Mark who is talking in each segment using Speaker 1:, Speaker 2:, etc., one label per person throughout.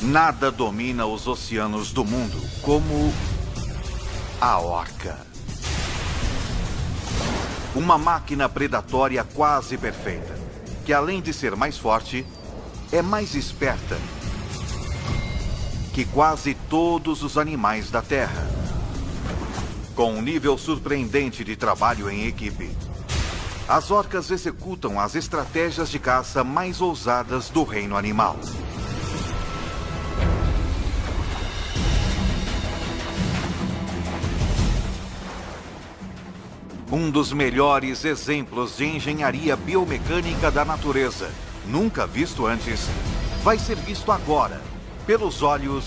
Speaker 1: Nada domina os oceanos do mundo como a orca. Uma máquina predatória quase perfeita, que além de ser mais forte, é mais esperta que quase todos os animais da Terra. Com um nível surpreendente de trabalho em equipe, as orcas executam as estratégias de caça mais ousadas do reino animal. Um dos melhores exemplos de engenharia biomecânica da natureza, nunca visto antes, vai ser visto agora pelos olhos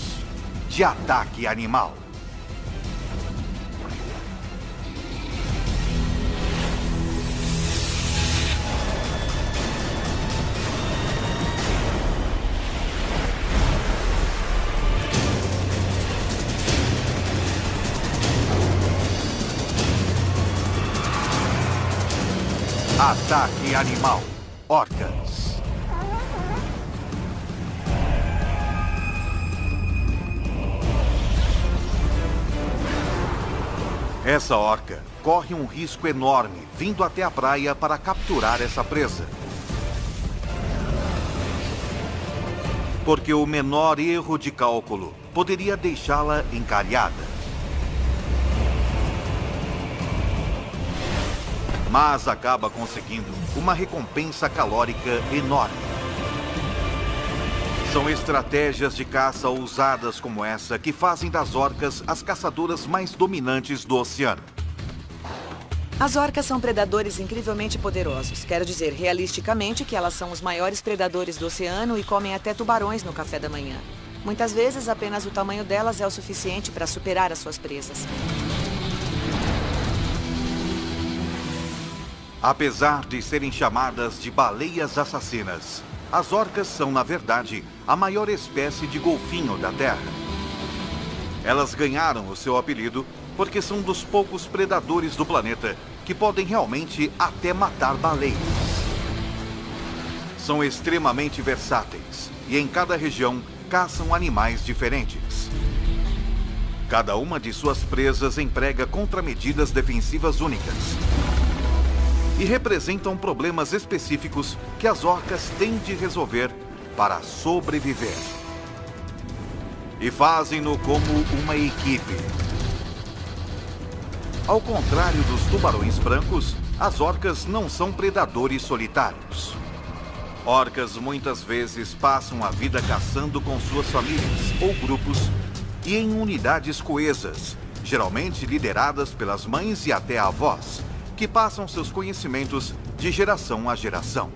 Speaker 1: de Ataque Animal. Ataque Animal. Orcas. Essa orca corre um risco enorme vindo até a praia para capturar essa presa. Porque o menor erro de cálculo poderia deixá-la encalhada. Mas acaba conseguindo uma recompensa calórica enorme. São estratégias de caça ousadas como essa que fazem das orcas as caçadoras mais dominantes do oceano.
Speaker 2: As orcas são predadores incrivelmente poderosos. Quero dizer, realisticamente, que elas são os maiores predadores do oceano e comem até tubarões no café da manhã. Muitas vezes, apenas o tamanho delas é o suficiente para superar as suas presas.
Speaker 1: Apesar de serem chamadas de baleias assassinas, as orcas são, na verdade, a maior espécie de golfinho da Terra. Elas ganharam o seu apelido porque são dos poucos predadores do planeta que podem realmente até matar baleias. São extremamente versáteis e em cada região caçam animais diferentes. Cada uma de suas presas emprega contramedidas defensivas únicas e representam problemas específicos que as orcas têm de resolver para sobreviver. E fazem-no como uma equipe. Ao contrário dos tubarões brancos, as orcas não são predadores solitários. Orcas muitas vezes passam a vida caçando com suas famílias ou grupos e em unidades coesas, geralmente lideradas pelas mães e até avós, que passam seus conhecimentos de geração a geração.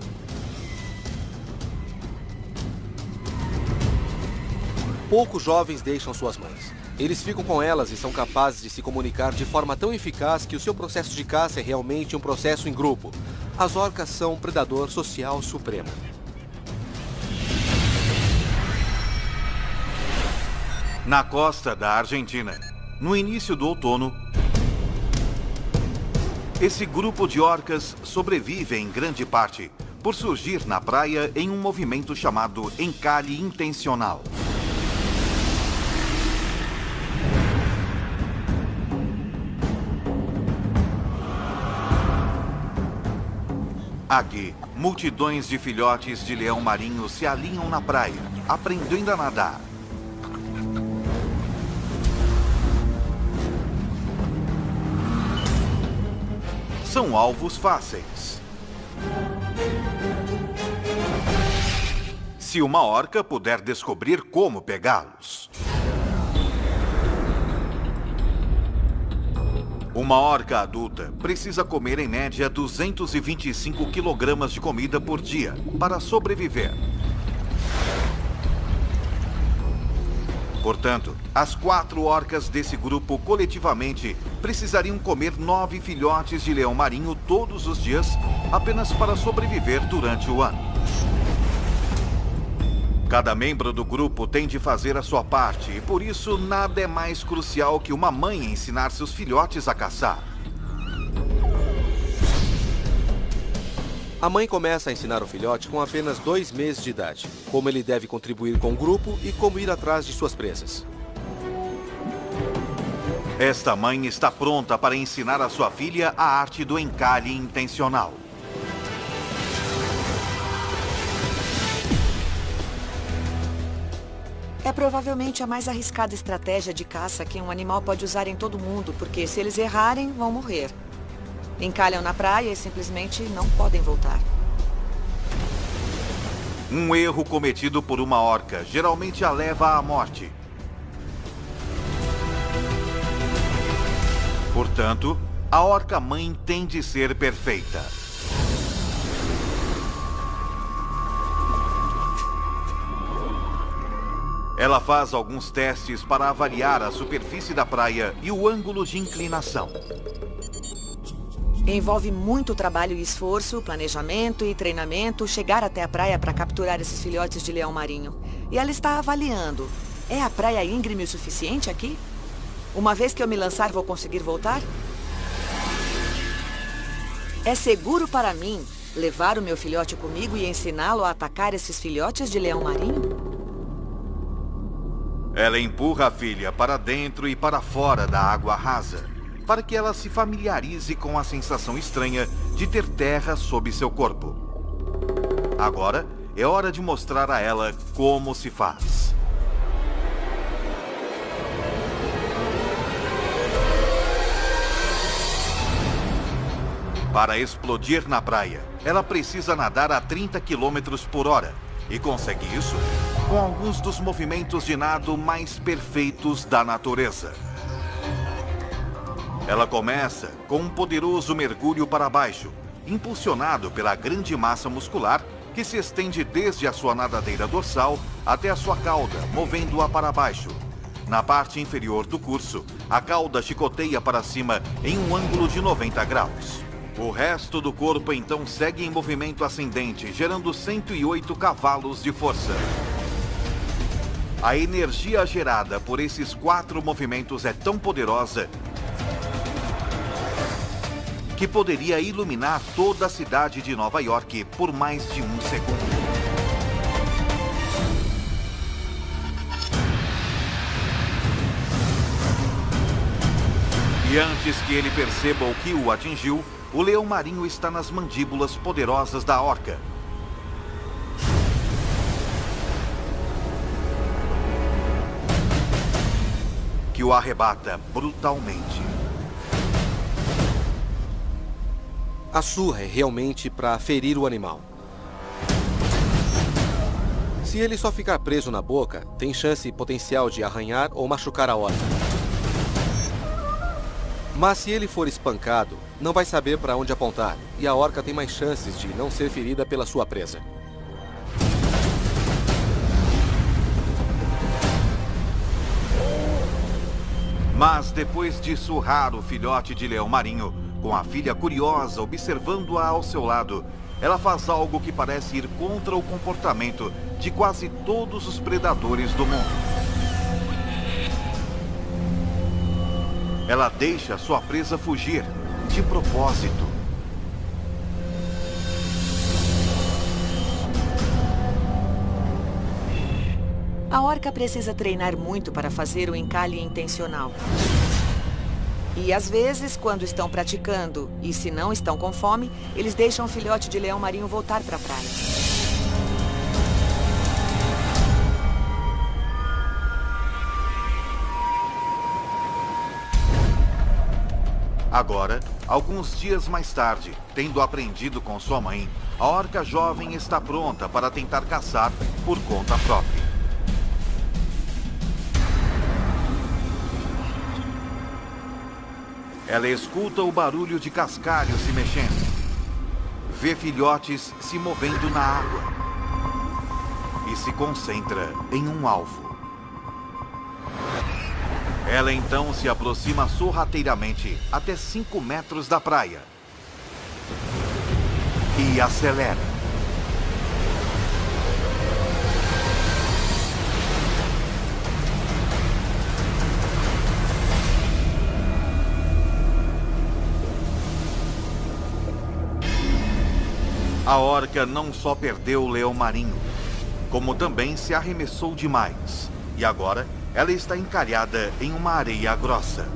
Speaker 3: Poucos jovens deixam suas mães. Eles ficam com elas e são capazes de se comunicar de forma tão eficaz que o seu processo de caça é realmente um processo em grupo. As orcas são um predador social supremo.
Speaker 1: Na costa da Argentina, no início do outono, esse grupo de orcas sobrevive em grande parte por surgir na praia em um movimento chamado encalhe intencional. Aqui, multidões de filhotes de leão marinho se alinham na praia, aprendendo a nadar. São alvos fáceis. Se uma orca puder descobrir como pegá-los. Uma orca adulta precisa comer em média 225 quilogramas de comida por dia para sobreviver. Portanto, as 4 orcas desse grupo coletivamente precisariam comer 9 filhotes de leão marinho todos os dias apenas para sobreviver durante o ano. Cada membro do grupo tem de fazer a sua parte e por isso nada é mais crucial que uma mãe ensinar seus filhotes a caçar.
Speaker 3: A mãe começa a ensinar o filhote com apenas 2 meses de idade, como ele deve contribuir com o grupo e como ir atrás de suas presas.
Speaker 1: Esta mãe está pronta para ensinar a sua filha a arte do encalhe intencional.
Speaker 2: É provavelmente a mais arriscada estratégia de caça que um animal pode usar em todo mundo, porque se eles errarem, vão morrer. Encalham na praia e simplesmente não podem voltar.
Speaker 1: Um erro cometido por uma orca geralmente a leva à morte. Portanto, a orca-mãe tem de ser perfeita. Ela faz alguns testes para avaliar a superfície da praia e o ângulo de inclinação.
Speaker 2: Envolve muito trabalho e esforço, planejamento e treinamento chegar até a praia para capturar esses filhotes de leão marinho. E ela está avaliando. É a praia íngreme o suficiente aqui? Uma vez que eu me lançar, vou conseguir voltar? É seguro para mim levar o meu filhote comigo e ensiná-lo a atacar esses filhotes de leão marinho?
Speaker 1: Ela empurra a filha para dentro e para fora da água rasa, para que ela se familiarize com a sensação estranha de ter terra sob seu corpo. Agora é hora de mostrar a ela como se faz. Para explodir na praia, ela precisa nadar a 30 km por hora e consegue isso com alguns dos movimentos de nado mais perfeitos da natureza. Ela começa com um poderoso mergulho para baixo, impulsionado pela grande massa muscular que se estende desde a sua nadadeira dorsal até a sua cauda, movendo-a para baixo. Na parte inferior do curso, a cauda chicoteia para cima em um ângulo de 90 graus. O resto do corpo então segue em movimento ascendente, gerando 108 cavalos de força. A energia gerada por esses 4 movimentos é tão poderosa que poderia iluminar toda a cidade de Nova York por mais de 1 segundo. E antes que ele perceba o que o atingiu, o leão marinho está nas mandíbulas poderosas da orca. Que o arrebata brutalmente.
Speaker 3: A surra é realmente para ferir o animal. Se ele só ficar preso na boca, tem chance potencial de arranhar ou machucar a orca. Mas se ele for espancado, não vai saber para onde apontar, e a orca tem mais chances de não ser ferida pela sua presa.
Speaker 1: Mas depois de surrar o filhote de leão marinho, com a filha curiosa observando-a ao seu lado, ela faz algo que parece ir contra o comportamento de quase todos os predadores do mundo. Ela deixa sua presa fugir, de propósito.
Speaker 2: A orca precisa treinar muito para fazer o encalhe intencional. E às vezes, quando estão praticando e se não estão com fome, eles deixam o filhote de leão marinho voltar para a praia.
Speaker 1: Agora, alguns dias mais tarde, tendo aprendido com sua mãe, a orca jovem está pronta para tentar caçar por conta própria. Ela escuta o barulho de cascalho se mexendo. Vê filhotes se movendo na água. E se concentra em um alvo. Ela então se aproxima sorrateiramente até 5 metros da praia. E acelera. A orca não só perdeu o leão marinho, como também se arremessou demais. E agora ela está encalhada em uma areia grossa.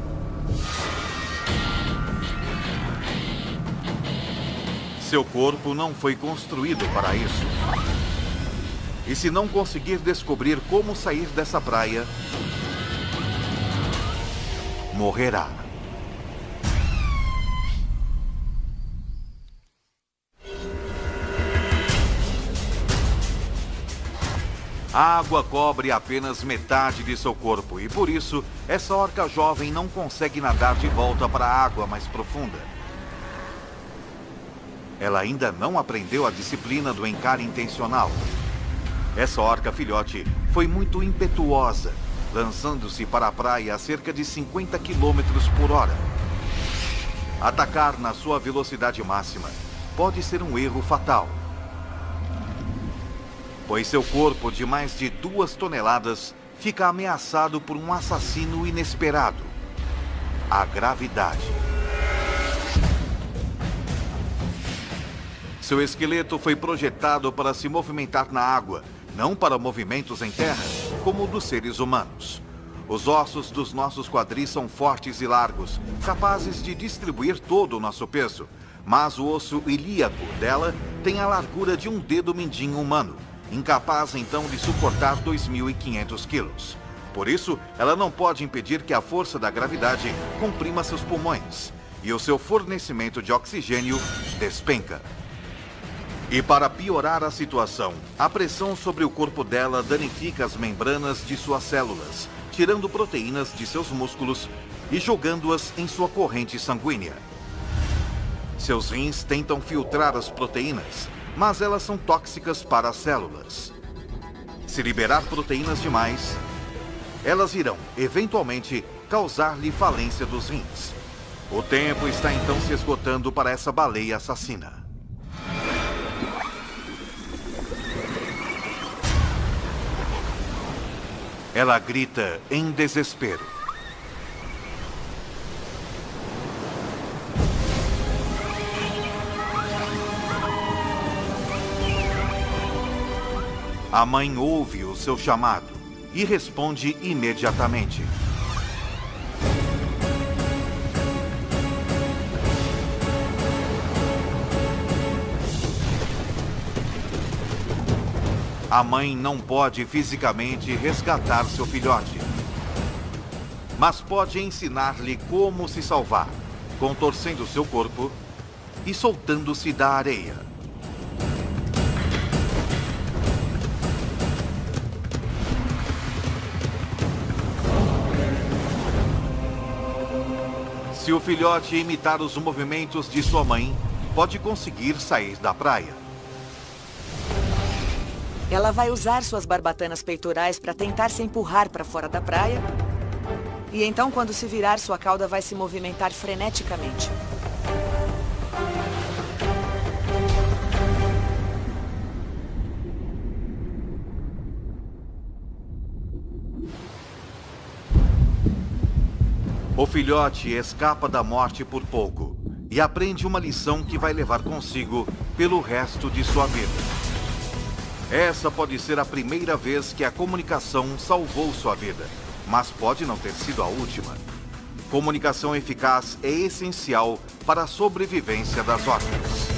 Speaker 1: Seu corpo não foi construído para isso. E se não conseguir descobrir como sair dessa praia, morrerá. A água cobre apenas metade de seu corpo e, por isso, essa orca jovem não consegue nadar de volta para a água mais profunda. Ela ainda não aprendeu a disciplina do encare intencional. Essa orca filhote foi muito impetuosa, lançando-se para a praia a cerca de 50 km por hora. Atacar na sua velocidade máxima pode ser um erro fatal, pois seu corpo de mais de 2 toneladas fica ameaçado por um assassino inesperado: a gravidade. Seu esqueleto foi projetado para se movimentar na água, não para movimentos em terra, como o dos seres humanos. Os ossos dos nossos quadris são fortes e largos, capazes de distribuir todo o nosso peso, mas o osso ilíaco dela tem a largura de um dedo mindinho humano, incapaz então de suportar 2.500 quilos. Por isso, ela não pode impedir que a força da gravidade comprima seus pulmões, e o seu fornecimento de oxigênio despenca. E para piorar a situação, a pressão sobre o corpo dela danifica as membranas de suas células, tirando proteínas de seus músculos e jogando-as em sua corrente sanguínea. Seus rins tentam filtrar as proteínas, mas elas são tóxicas para as células. Se liberar proteínas demais, elas irão, eventualmente, causar-lhe falência dos rins. O tempo está então se esgotando para essa baleia assassina. Ela grita em desespero. A mãe ouve o seu chamado e responde imediatamente. A mãe não pode fisicamente resgatar seu filhote, mas pode ensinar-lhe como se salvar, contorcendo seu corpo e soltando-se da areia. Se o filhote imitar os movimentos de sua mãe, pode conseguir sair da praia.
Speaker 2: Ela vai usar suas barbatanas peitorais para tentar se empurrar para fora da praia. E então, quando se virar, sua cauda vai se movimentar freneticamente.
Speaker 1: O filhote escapa da morte por pouco e aprende uma lição que vai levar consigo pelo resto de sua vida. Essa pode ser a primeira vez que a comunicação salvou sua vida, mas pode não ter sido a última. Comunicação eficaz é essencial para a sobrevivência das orcas.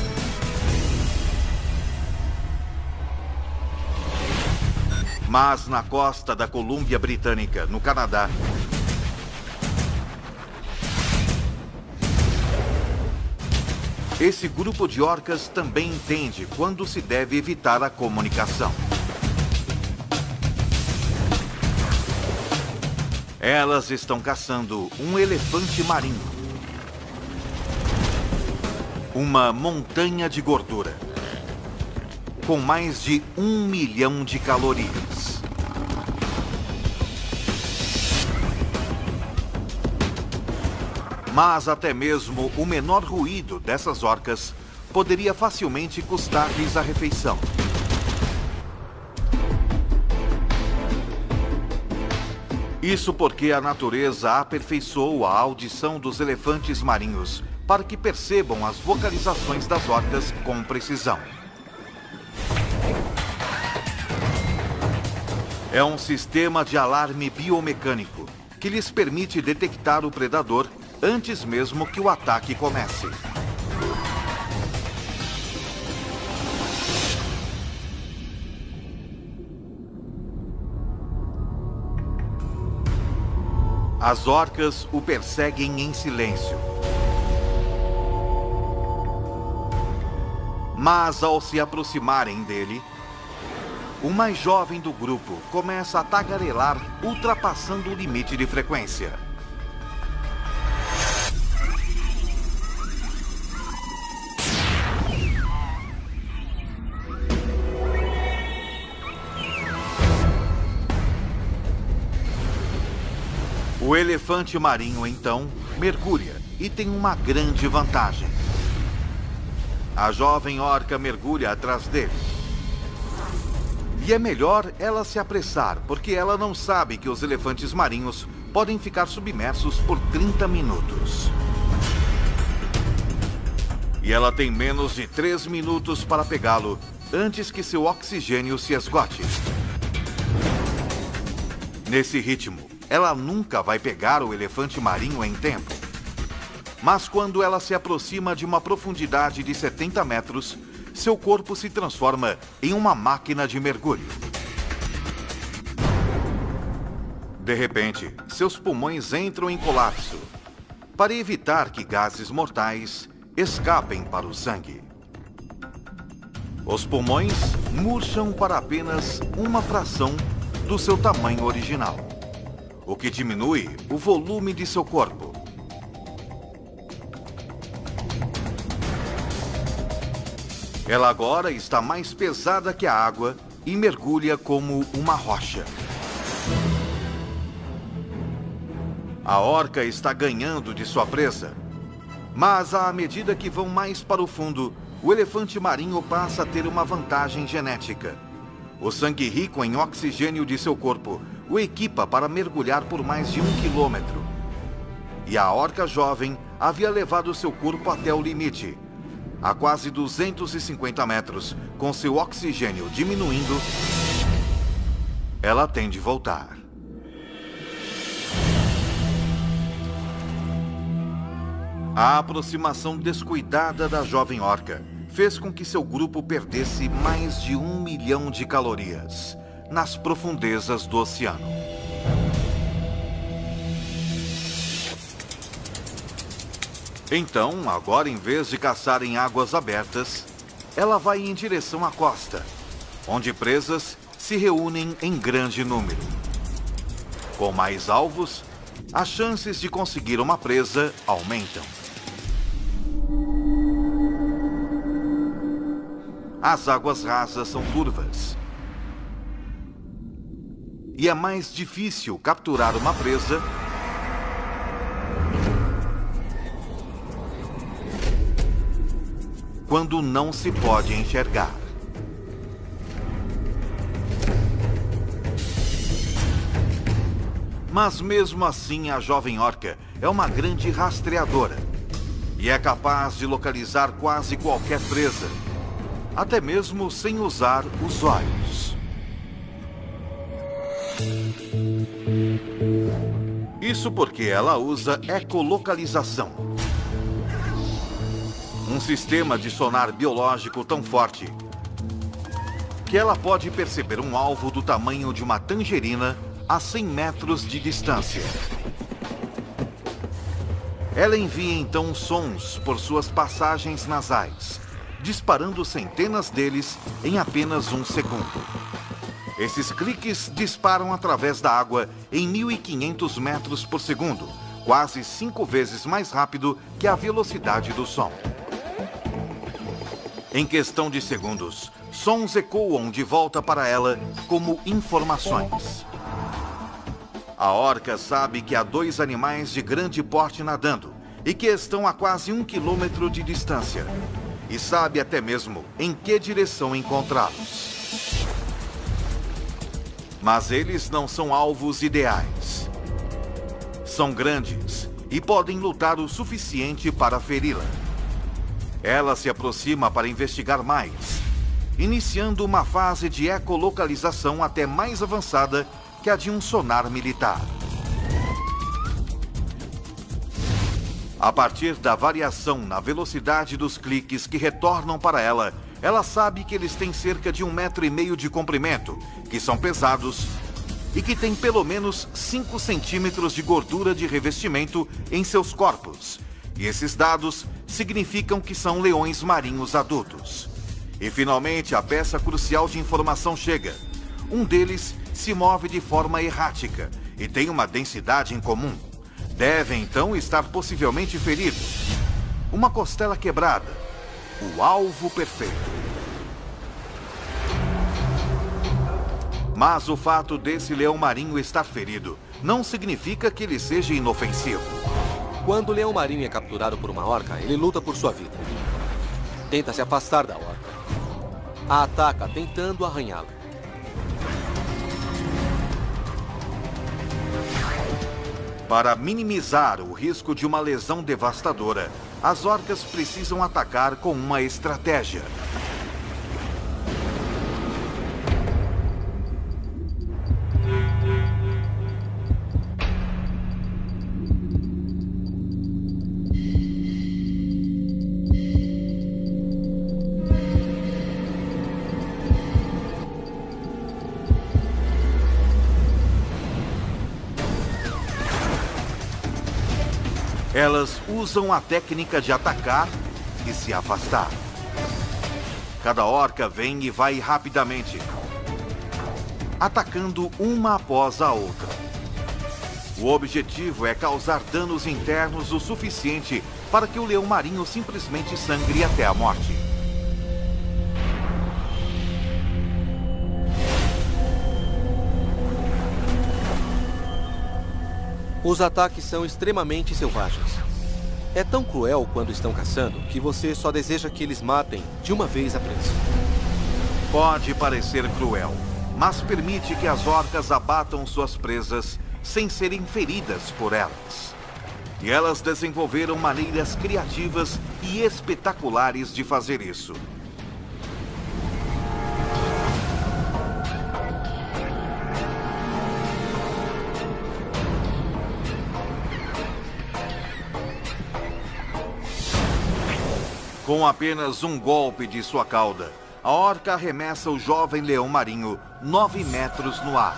Speaker 1: Mas na costa da Colômbia Britânica, no Canadá, esse grupo de orcas também entende quando se deve evitar a comunicação. Elas estão caçando um elefante marinho. Uma montanha de gordura, com mais de 1 milhão de calorias. Mas até mesmo o menor ruído dessas orcas poderia facilmente custar-lhes a refeição. Isso porque a natureza aperfeiçoou a audição dos elefantes marinhos para que percebam as vocalizações das orcas com precisão. É um sistema de alarme biomecânico que lhes permite detectar o predador antes mesmo que o ataque comece. As orcas o perseguem em silêncio. Mas ao se aproximarem dele, o mais jovem do grupo começa a tagarelar, ultrapassando o limite de frequência. O elefante marinho, então, mergulha e tem uma grande vantagem. A jovem orca mergulha atrás dele. E é melhor ela se apressar, porque ela não sabe que os elefantes marinhos podem ficar submersos por 30 minutos. E ela tem menos de 3 minutos para pegá-lo antes que seu oxigênio se esgote. Nesse ritmo, ela nunca vai pegar o elefante marinho em tempo. Mas quando ela se aproxima de uma profundidade de 70 metros, seu corpo se transforma em uma máquina de mergulho. De repente, seus pulmões entram em colapso, para evitar que gases mortais escapem para o sangue. Os pulmões murcham para apenas uma fração do seu tamanho original, o que diminui o volume de seu corpo. Ela agora está mais pesada que a água e mergulha como uma rocha. A orca está ganhando de sua presa, mas à medida que vão mais para o fundo, o elefante marinho passa a ter uma vantagem genética. O sangue rico em oxigênio de seu corpo o equipa para mergulhar por mais de 1 quilômetro. E a orca jovem havia levado seu corpo até o limite. A quase 250 metros, com seu oxigênio diminuindo, ela tem de voltar. A aproximação descuidada da jovem orca fez com que seu grupo perdesse mais de 1 milhão de calorias nas profundezas do oceano. Então, agora, em vez de caçar em águas abertas, ela vai em direção à costa, onde presas se reúnem em grande número. Com mais alvos, as chances de conseguir uma presa aumentam. As águas rasas são turvas. E é mais difícil capturar uma presa quando não se pode enxergar. Mas mesmo assim, a jovem orca é uma grande rastreadora e é capaz de localizar quase qualquer presa, até mesmo sem usar os olhos. Isso porque ela usa ecolocalização, um sistema de sonar biológico tão forte que ela pode perceber um alvo do tamanho de uma tangerina a 100 metros de distância. Ela envia então sons por suas passagens nasais, disparando centenas deles em apenas 1 segundo. Esses cliques disparam através da água em 1.500 metros por segundo, quase 5 vezes mais rápido que a velocidade do som. Em questão de segundos, sons ecoam de volta para ela como informações. A orca sabe que há 2 animais de grande porte nadando e que estão a quase 1 quilômetro de distância. E sabe até mesmo em que direção encontrá-los. Mas eles não são alvos ideais. São grandes e podem lutar o suficiente para feri-la. Ela se aproxima para investigar mais iniciando uma fase de ecolocalização até mais avançada que a de um sonar militar. A partir da variação na velocidade dos cliques que retornam para ela, ela sabe que eles têm cerca de 1,5 metro de comprimento, que são pesados e que têm pelo menos 5 centímetros de gordura de revestimento em seus corpos. E esses dados significam que são leões marinhos adultos. E finalmente a peça crucial de informação chega. Um deles se move de forma errática e tem uma densidade incomum. Deve então estar possivelmente ferido. Uma costela quebrada. O alvo perfeito. Mas o fato desse leão marinho estar ferido não significa que ele seja inofensivo.
Speaker 3: Quando o leão marinho é capturado por uma orca, ele luta por sua vida. Tenta se afastar da orca. A ataca tentando arranhá-la.
Speaker 1: Para minimizar o risco de uma lesão devastadora, as orcas precisam atacar com uma estratégia. Elas usam a técnica de atacar e se afastar. Cada orca vem e vai rapidamente, atacando uma após a outra. O objetivo é causar danos internos o suficiente para que o leão marinho simplesmente sangre até a morte.
Speaker 3: Os ataques são extremamente selvagens. É tão cruel quando estão caçando que você só deseja que eles matem de uma vez a presa.
Speaker 1: Pode parecer cruel, mas permite que as orcas abatam suas presas sem serem feridas por elas. E elas desenvolveram maneiras criativas e espetaculares de fazer isso. Com apenas um golpe de sua cauda, a orca arremessa o jovem leão marinho 9 metros no ar.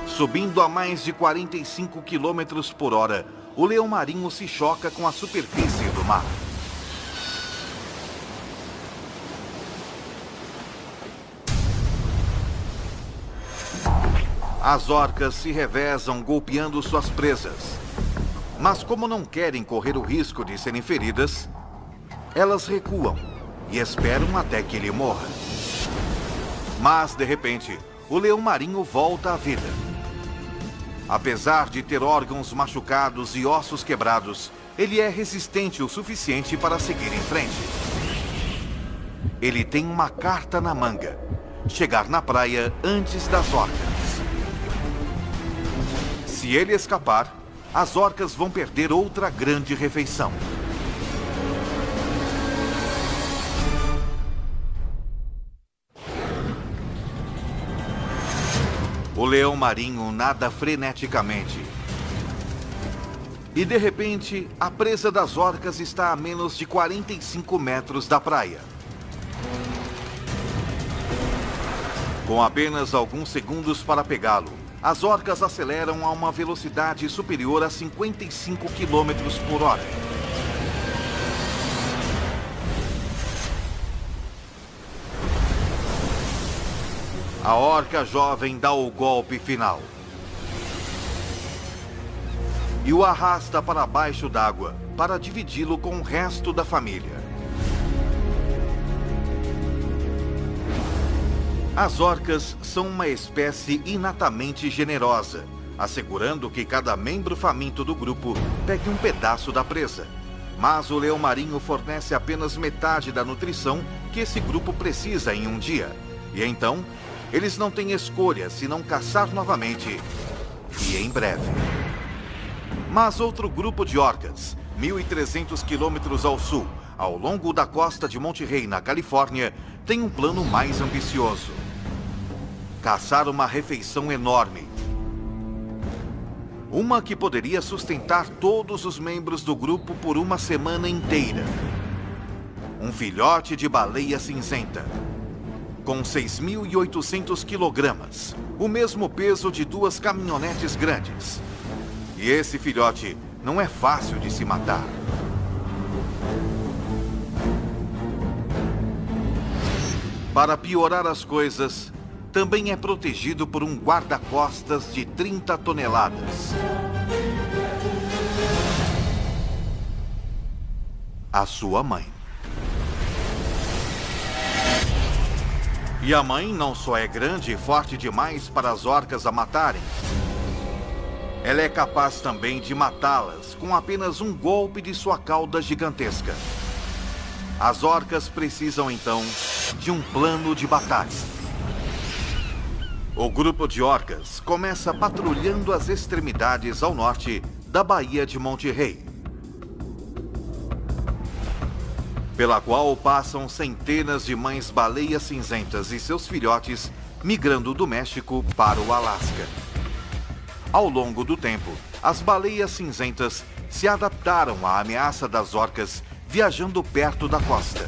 Speaker 1: Subindo a mais de 45 quilômetros por hora, o leão marinho se choca com a superfície do mar. As orcas se revezam golpeando suas presas. Mas como não querem correr o risco de serem feridas, elas recuam e esperam até que ele morra. Mas, de repente, o leão marinho volta à vida. Apesar de ter órgãos machucados e ossos quebrados, ele é resistente o suficiente para seguir em frente. Ele tem uma carta na manga: chegar na praia antes das orcas. Se ele escapar, as orcas vão perder outra grande refeição. O leão marinho nada freneticamente. E de repente, a presa das orcas está a menos de 45 metros da praia. Com apenas alguns segundos para pegá-lo, as orcas aceleram a uma velocidade superior a 55 quilômetros por hora. A orca jovem dá o golpe final e o arrasta para baixo d'água para dividi-lo com o resto da família. As orcas são uma espécie inatamente generosa, assegurando que cada membro faminto do grupo pegue um pedaço da presa. Mas o leão marinho fornece apenas metade da nutrição que esse grupo precisa em um dia. E então, eles não têm escolha senão caçar novamente, e em breve. Mas outro grupo de orcas, 1.300 quilômetros ao sul, ao longo da costa de Monte Rey, na Califórnia, tem um plano mais ambicioso: caçar uma refeição enorme. Uma que poderia sustentar todos os membros do grupo por uma semana inteira. Um filhote de baleia cinzenta, com 6.800 quilogramas, o mesmo peso de 2 caminhonetes grandes. E esse filhote não é fácil de se matar. Para piorar as coisas, também é protegido por um guarda-costas de 30 toneladas. A sua mãe. E a mãe não só é grande e forte demais para as orcas a matarem, ela é capaz também de matá-las com apenas um golpe de sua cauda gigantesca. As orcas precisam, então, de um plano de batalha. O grupo de orcas começa patrulhando as extremidades ao norte da Baía de Monte Rey, pela qual passam centenas de mães baleias cinzentas e seus filhotes migrando do México para o Alasca. Ao longo do tempo, as baleias cinzentas se adaptaram à ameaça das orcas viajando perto da costa.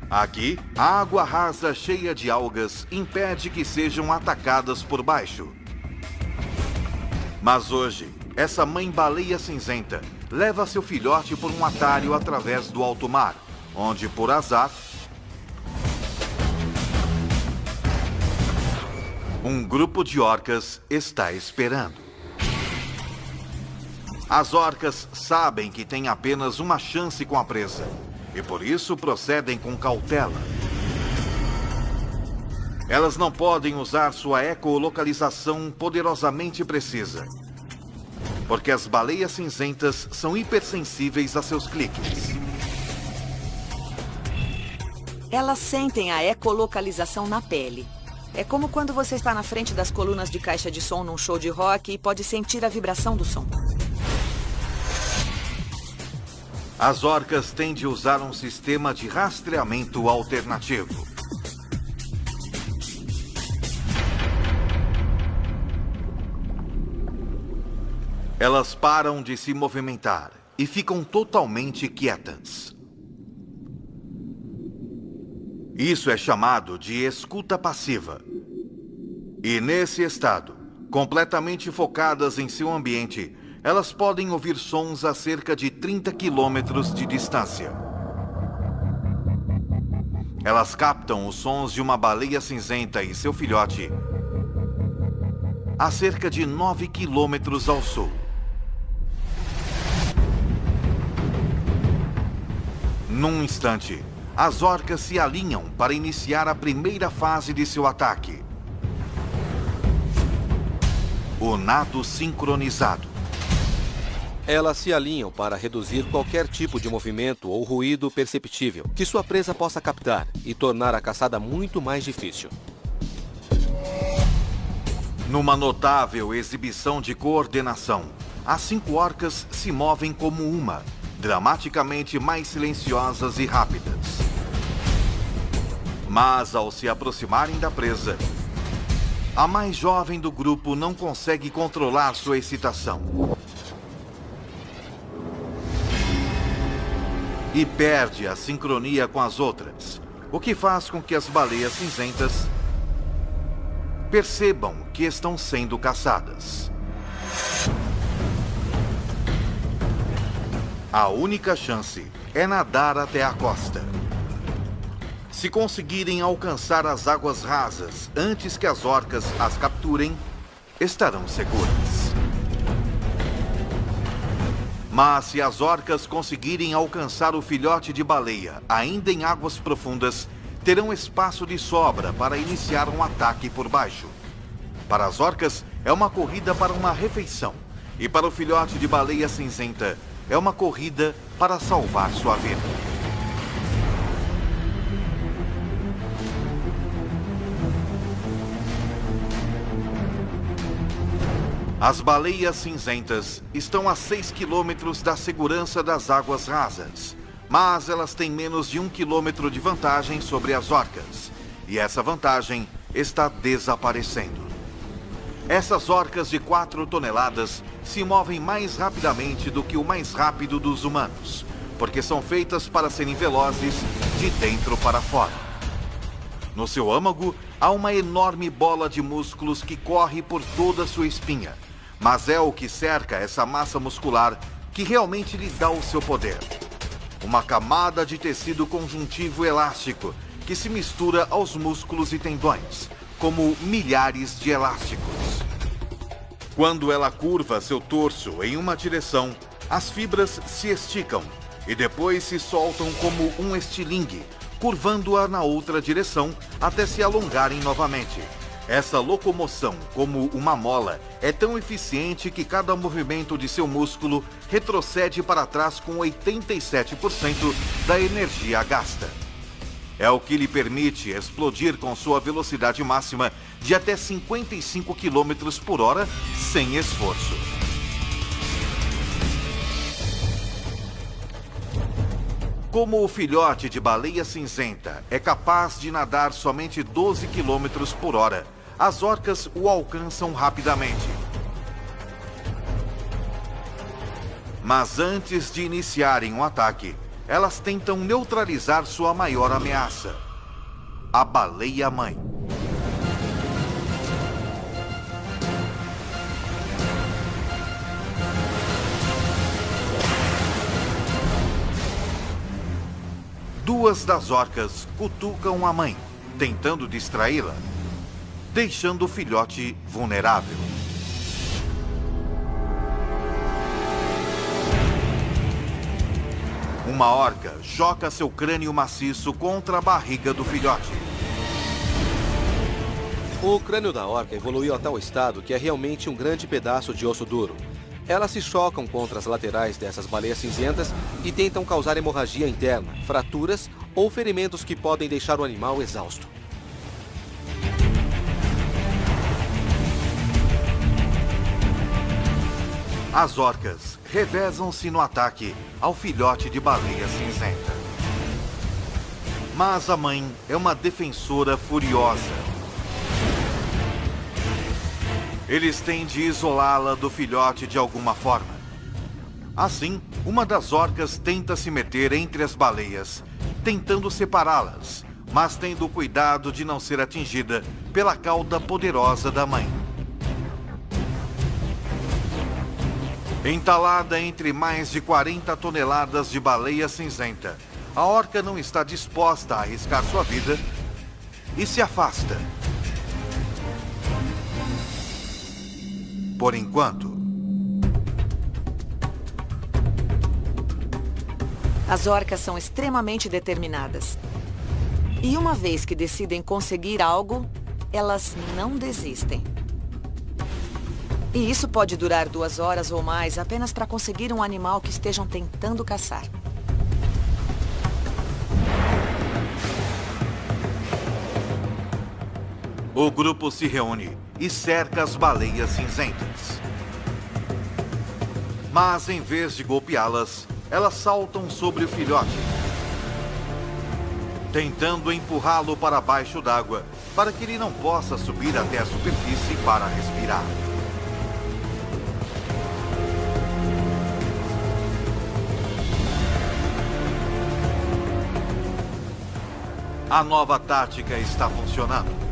Speaker 1: Aqui, a água rasa cheia de algas impede que sejam atacadas por baixo. Mas hoje, essa mãe baleia cinzenta leva seu filhote por um atalho através do alto mar, onde, por azar, um grupo de orcas está esperando. As orcas sabem que têm apenas uma chance com a presa e por isso procedem com cautela. Elas não podem usar sua ecolocalização poderosamente precisa, porque as baleias cinzentas são hipersensíveis a seus cliques.
Speaker 2: Elas sentem a ecolocalização na pele. É como quando você está na frente das colunas de caixa de som num show de rock e pode sentir a vibração do som.
Speaker 1: As orcas têm de usar um sistema de rastreamento alternativo. Elas param de se movimentar e ficam totalmente quietas. Isso é chamado de escuta passiva. E nesse estado, completamente focadas em seu ambiente, elas podem ouvir sons a cerca de 30 quilômetros de distância. Elas captam os sons de uma baleia cinzenta e seu filhote a cerca de 9 quilômetros ao sul. Num instante, as orcas se alinham para iniciar a primeira fase de seu ataque: o nado sincronizado.
Speaker 3: Elas se alinham para reduzir qualquer tipo de movimento ou ruído perceptível que sua presa possa captar e tornar a caçada muito mais difícil.
Speaker 1: Numa notável exibição de coordenação, as 5 orcas se movem como uma, dramaticamente mais silenciosas e rápidas. Mas ao se aproximarem da presa, a mais jovem do grupo não consegue controlar sua excitação e perde a sincronia com as outras, o que faz com que as baleias cinzentas percebam que estão sendo caçadas. A única chance é nadar até a costa. Se conseguirem alcançar as águas rasas antes que as orcas as capturem, estarão seguras. Mas se as orcas conseguirem alcançar o filhote de baleia ainda em águas profundas, terão espaço de sobra para iniciar um ataque por baixo. Para as orcas, é uma corrida para uma refeição. E para o filhote de baleia cinzenta, é uma corrida para salvar sua vida. As baleias cinzentas estão a 6 quilômetros da segurança das águas rasas, mas elas têm menos de 1 quilômetro de vantagem sobre as orcas, e essa vantagem está desaparecendo. Essas orcas de 4 toneladas se movem mais rapidamente do que o mais rápido dos humanos, porque são feitas para serem velozes de dentro para fora. No seu âmago, há uma enorme bola de músculos que corre por toda a sua espinha, mas é o que cerca essa massa muscular que realmente lhe dá o seu poder. Uma camada de tecido conjuntivo elástico que se mistura aos músculos e tendões, como milhares de elásticos. Quando ela curva seu torso em uma direção, as fibras se esticam e depois se soltam como um estilingue, curvando-a na outra direção até se alongarem novamente. Essa locomoção, como uma mola, é tão eficiente que cada movimento de seu músculo retrocede para trás com 87% da energia gasta. É o que lhe permite explodir com sua velocidade máxima de até 55 km por hora sem esforço. Como o filhote de baleia cinzenta é capaz de nadar somente 12 km por hora, as orcas o alcançam rapidamente. Mas antes de iniciarem um ataque, elas tentam neutralizar sua maior ameaça, a baleia-mãe. Duas das orcas cutucam a mãe, tentando distraí-la, deixando o filhote vulnerável. Uma orca joga seu crânio maciço contra a barriga do filhote.
Speaker 3: O crânio da orca evoluiu a tal estado que é realmente um grande pedaço de osso duro. Elas se chocam contra as laterais dessas baleias cinzentas e tentam causar hemorragia interna, fraturas ou ferimentos que podem deixar o animal exausto.
Speaker 1: As orcas revezam-se no ataque ao filhote de baleia cinzenta. Mas a mãe é uma defensora furiosa. Eles têm de isolá-la do filhote de alguma forma. Assim, uma das orcas tenta se meter entre as baleias, tentando separá-las, mas tendo cuidado de não ser atingida pela cauda poderosa da mãe. Entalada entre mais de 40 toneladas de baleia cinzenta, a orca não está disposta a arriscar sua vida e se afasta. Por enquanto.
Speaker 2: As orcas são extremamente determinadas. E uma vez que decidem conseguir algo, elas não desistem. E isso pode durar 2 horas ou mais apenas para conseguir um animal que estejam tentando caçar.
Speaker 1: O grupo se reúne e cerca as baleias cinzentas. Mas em vez de golpeá-las, elas saltam sobre o filhote, tentando empurrá-lo para baixo d'água para que ele não possa subir até a superfície para respirar. A nova tática está funcionando.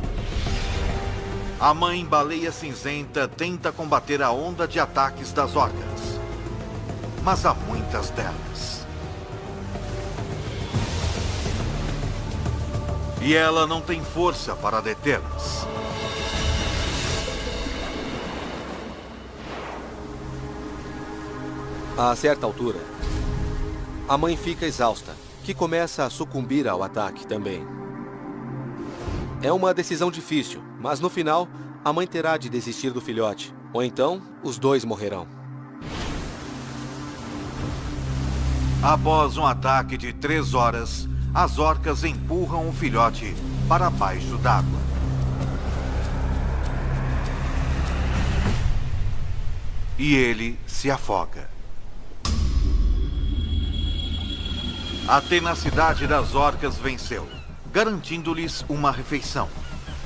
Speaker 1: A mãe baleia cinzenta tenta combater a onda de ataques das orcas, mas há muitas delas. E ela não tem força para detê-las.
Speaker 3: A certa altura, a mãe fica exausta, que começa a sucumbir ao ataque também. É uma decisão difícil, mas no final, a mãe terá de desistir do filhote, ou então os dois morrerão.
Speaker 1: Após um ataque de 3 horas, as orcas empurram o filhote para baixo d'água. e ele se afoga. A tenacidade das orcas venceu, garantindo-lhes uma refeição.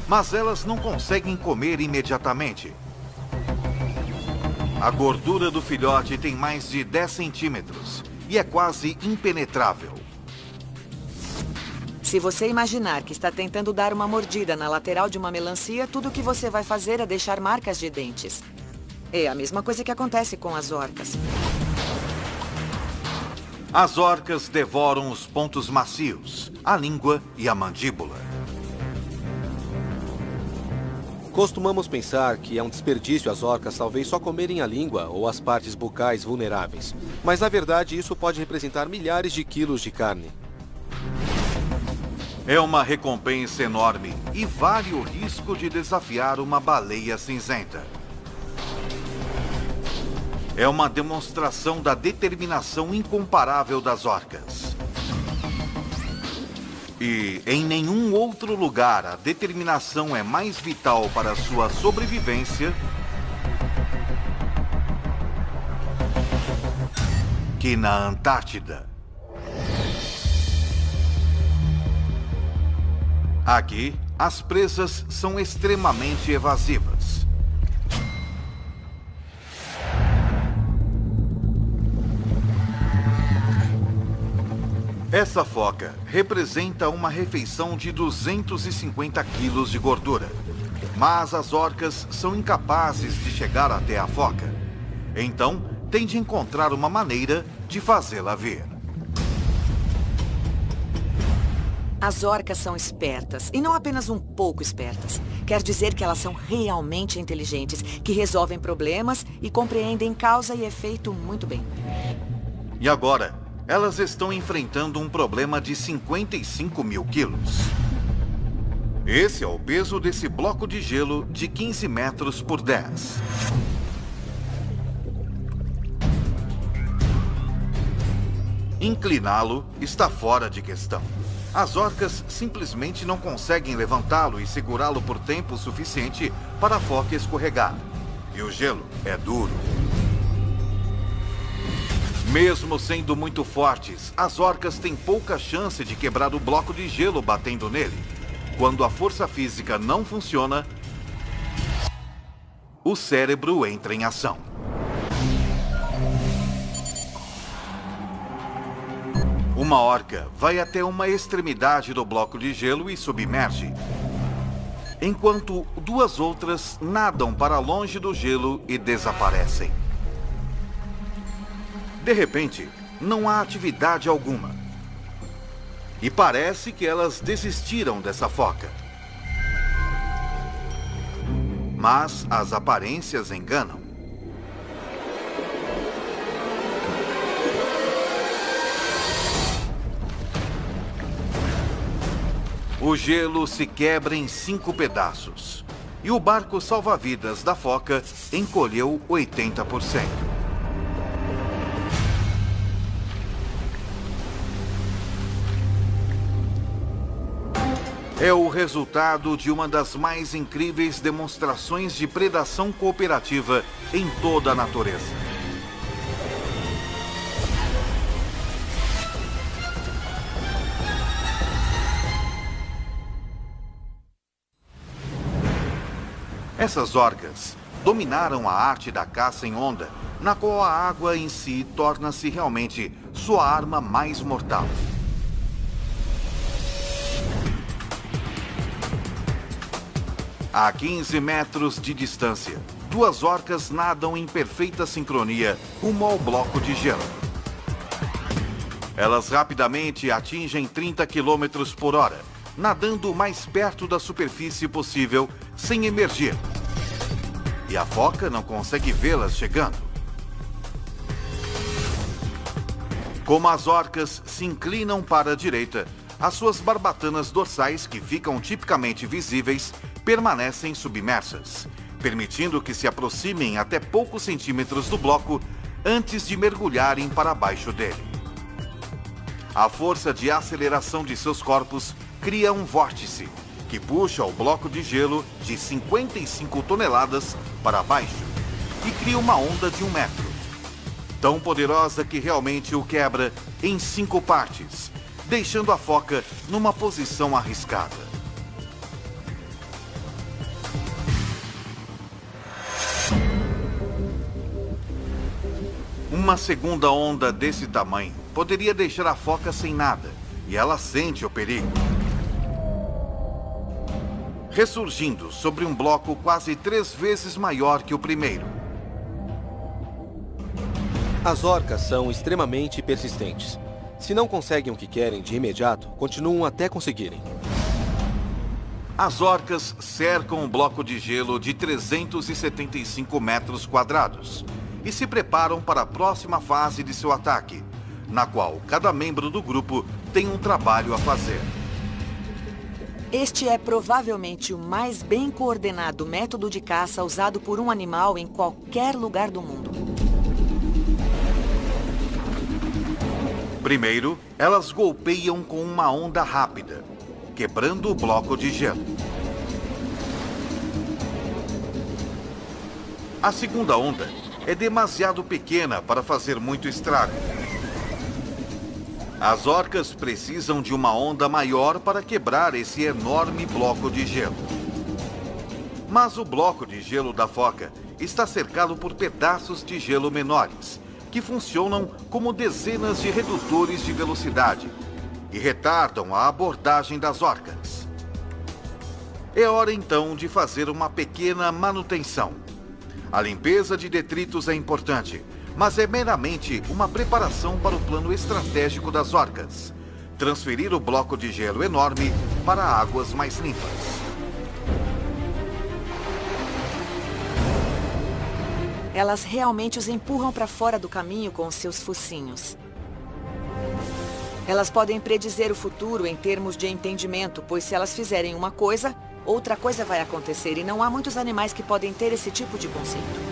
Speaker 1: Mas elas não conseguem comer imediatamente. A gordura do filhote tem mais de 10 centímetros e é quase impenetrável.
Speaker 2: Se você imaginar que está tentando dar uma mordida na lateral de uma melancia, tudo o que você vai fazer é deixar marcas de dentes. É a mesma coisa que acontece com as orcas.
Speaker 1: As orcas devoram os pontos macios, a língua e a mandíbula.
Speaker 3: Costumamos pensar que é um desperdício as orcas talvez só comerem a língua ou as partes bucais vulneráveis. Mas na verdade isso pode representar milhares de quilos de carne.
Speaker 1: É uma recompensa enorme e vale o risco de desafiar uma baleia cinzenta. É uma demonstração da determinação incomparável das orcas. E em nenhum outro lugar a determinação é mais vital para a sua sobrevivência que na Antártida. Aqui, as presas são extremamente evasivas. Essa foca representa uma refeição de 250 quilos de gordura. Mas as orcas são incapazes de chegar até a foca. Então, tem de encontrar uma maneira de fazê-la vir.
Speaker 2: As orcas são espertas, e não apenas um pouco espertas. Quer dizer que elas são realmente inteligentes, que resolvem problemas e compreendem causa e efeito muito bem.
Speaker 1: E agora, elas estão enfrentando um problema de 55 mil quilos. Esse é o peso desse bloco de gelo de 15 metros por 10. Incliná-lo está fora de questão. As orcas simplesmente não conseguem levantá-lo e segurá-lo por tempo suficiente para a foca escorregar. E o gelo é duro. Mesmo sendo muito fortes, as orcas têm pouca chance de quebrar o bloco de gelo batendo nele. Quando a força física não funciona, o cérebro entra em ação. Uma orca vai até uma extremidade do bloco de gelo e submerge, enquanto duas outras nadam para longe do gelo e desaparecem. De repente, não há atividade alguma. E parece que elas desistiram dessa foca. Mas as aparências enganam. O gelo se quebra em 5 pedaços. E o barco salva-vidas da foca encolheu 80%. É o resultado de uma das mais incríveis demonstrações de predação cooperativa em toda a natureza. Essas orcas dominaram a arte da caça em onda, na qual a água em si torna-se realmente sua arma mais mortal. A 15 metros de distância, duas orcas nadam em perfeita sincronia rumo ao bloco de gelo. Elas rapidamente atingem 30 km por hora, nadando o mais perto da superfície possível sem emergir. E a foca não consegue vê-las chegando. Como as orcas se inclinam para a direita, as suas barbatanas dorsais, que ficam tipicamente visíveis, permanecem submersas, permitindo que se aproximem até poucos centímetros do bloco antes de mergulharem para baixo dele. A força de aceleração de seus corpos cria um vórtice que puxa o bloco de gelo de 55 toneladas para baixo. e cria uma onda de 1 metro. Tão poderosa que realmente o quebra em 5 partes, deixando a foca numa posição arriscada. Uma segunda onda desse tamanho poderia deixar a foca sem nada, e ela sente o perigo. Ressurgindo sobre um bloco quase 3 vezes maior que o primeiro.
Speaker 3: As orcas são extremamente persistentes. Se não conseguem o que querem de imediato, continuam até conseguirem.
Speaker 1: As orcas cercam um bloco de gelo de 375 metros quadrados e se preparam para a próxima fase de seu ataque, na qual cada membro do grupo tem um trabalho a fazer.
Speaker 2: Este é provavelmente o mais bem coordenado método de caça usado por um animal em qualquer lugar do mundo.
Speaker 1: Primeiro, elas golpeiam com uma onda rápida, quebrando o bloco de gelo. A segunda onda é demasiado pequena para fazer muito estrago. As orcas precisam de uma onda maior para quebrar esse enorme bloco de gelo. Mas o bloco de gelo da foca está cercado por pedaços de gelo menores, que funcionam como dezenas de redutores de velocidade e retardam a abordagem das orcas. É hora então de fazer uma pequena manutenção. A limpeza de detritos é importante, mas é meramente uma preparação para o plano estratégico das orcas: transferir o bloco de gelo enorme para águas mais limpas.
Speaker 2: Elas realmente os empurram para fora do caminho com os seus focinhos. Elas podem predizer o futuro em termos de entendimento, pois se elas fizerem uma coisa, outra coisa vai acontecer, e não há muitos animais que podem ter esse tipo de conceito.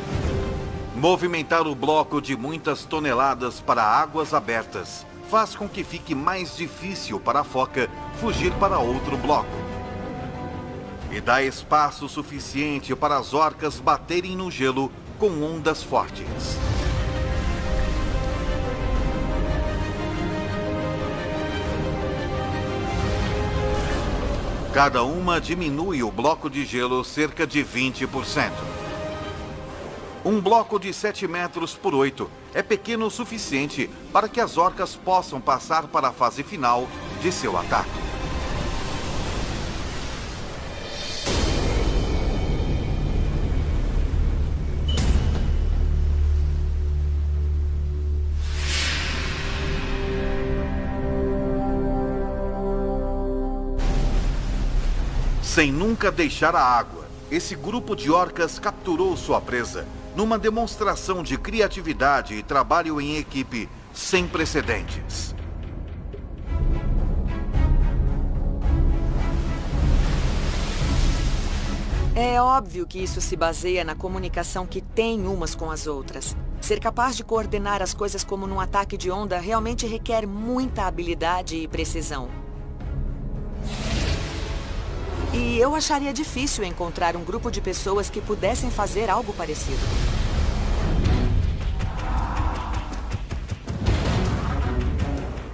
Speaker 1: Movimentar o bloco de muitas toneladas para águas abertas faz com que fique mais difícil para a foca fugir para outro bloco. E dá espaço suficiente para as orcas baterem no gelo com ondas fortes. Cada uma diminui o bloco de gelo cerca de 20%. Um bloco de 7 metros por 8 é pequeno o suficiente para que as orcas possam passar para a fase final de seu ataque. Sem nunca deixar a água, esse grupo de orcas capturou sua presa numa demonstração de criatividade e trabalho em equipe sem precedentes.
Speaker 2: É óbvio que isso se baseia na comunicação que têm umas com as outras. Ser capaz de coordenar as coisas como num ataque de onda realmente requer muita habilidade e precisão. E eu acharia difícil encontrar um grupo de pessoas que pudessem fazer algo parecido.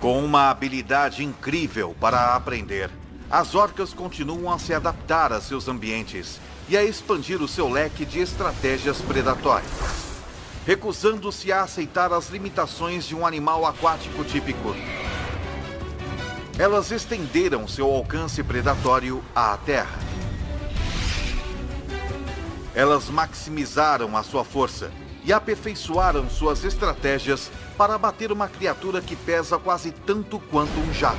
Speaker 1: Com uma habilidade incrível para aprender, as orcas continuam a se adaptar a seus ambientes e a expandir o seu leque de estratégias predatórias, recusando-se a aceitar as limitações de um animal aquático típico. Elas estenderam seu alcance predatório à terra. Elas maximizaram a sua força e aperfeiçoaram suas estratégias para abater uma criatura que pesa quase tanto quanto um jato.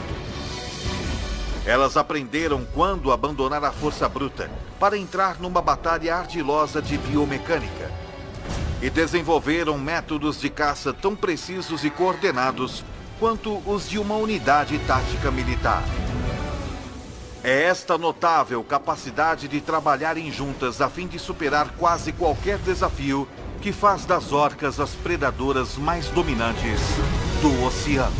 Speaker 1: Elas aprenderam quando abandonar a força bruta para entrar numa batalha ardilosa de biomecânica. E desenvolveram métodos de caça tão precisos e coordenados quanto os de uma unidade tática militar. É esta notável capacidade de trabalharem juntas a fim de superar quase qualquer desafio que faz das orcas as predadoras mais dominantes do oceano.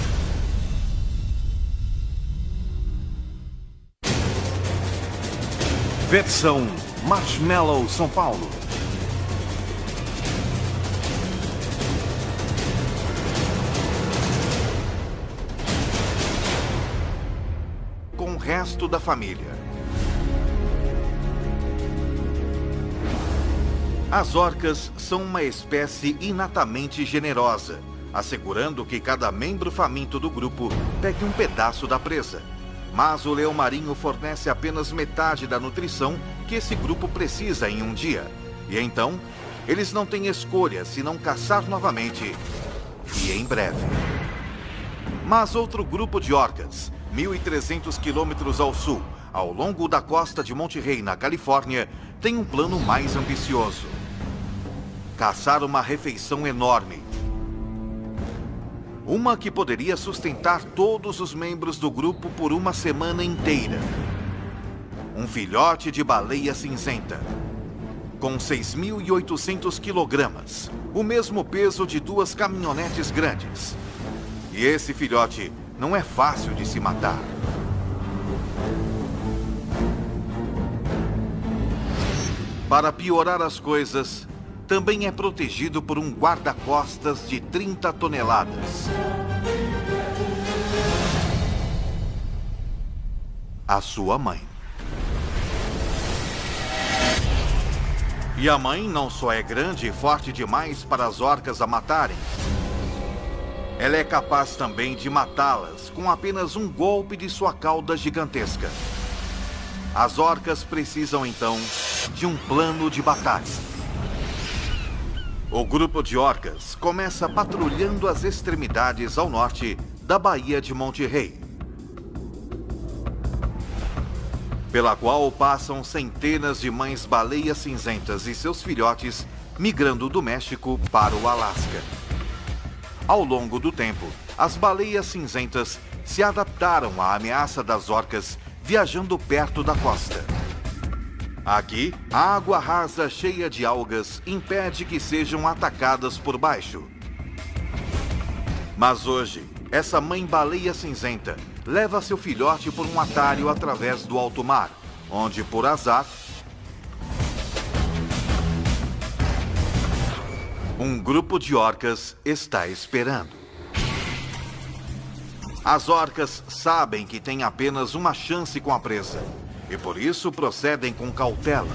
Speaker 1: Versão Marshmallow São Paulo. da família. As orcas são uma espécie inatamente generosa, assegurando que cada membro faminto do grupo pegue um pedaço da presa. Mas o leão marinho fornece apenas metade da nutrição que esse grupo precisa em um dia. E então, eles não têm escolha senão caçar novamente, e em breve. Mas outro grupo de orcas, 1.300 quilômetros ao sul, ao longo da costa de Monte Rei, na Califórnia, tem um plano mais ambicioso: caçar uma refeição enorme. Uma que poderia sustentar todos os membros do grupo por uma semana inteira. Um filhote de baleia cinzenta, com 6.800 quilogramas, o mesmo peso de 2 caminhonetes grandes. E esse filhote não é fácil de se matar. Para piorar as coisas, também é protegido por um guarda-costas de 30 toneladas. A sua mãe. E a mãe não só é grande e forte demais para as orcas a matarem, ela é capaz também de matá-las com apenas um golpe de sua cauda gigantesca. As orcas precisam, então, de um plano de batalha. O grupo de orcas começa patrulhando as extremidades ao norte da Baía de Monte Rei, pela qual passam centenas de mães baleias cinzentas e seus filhotes migrando do México para o Alasca. Ao longo do tempo, as baleias cinzentas se adaptaram à ameaça das orcas viajando perto da costa. Aqui, a água rasa cheia de algas impede que sejam atacadas por baixo. Mas hoje, essa mãe baleia cinzenta leva seu filhote por um atalho através do alto mar, onde, por azar, um grupo de orcas está esperando. As orcas sabem que têm apenas uma chance com a presa, e por isso procedem com cautela.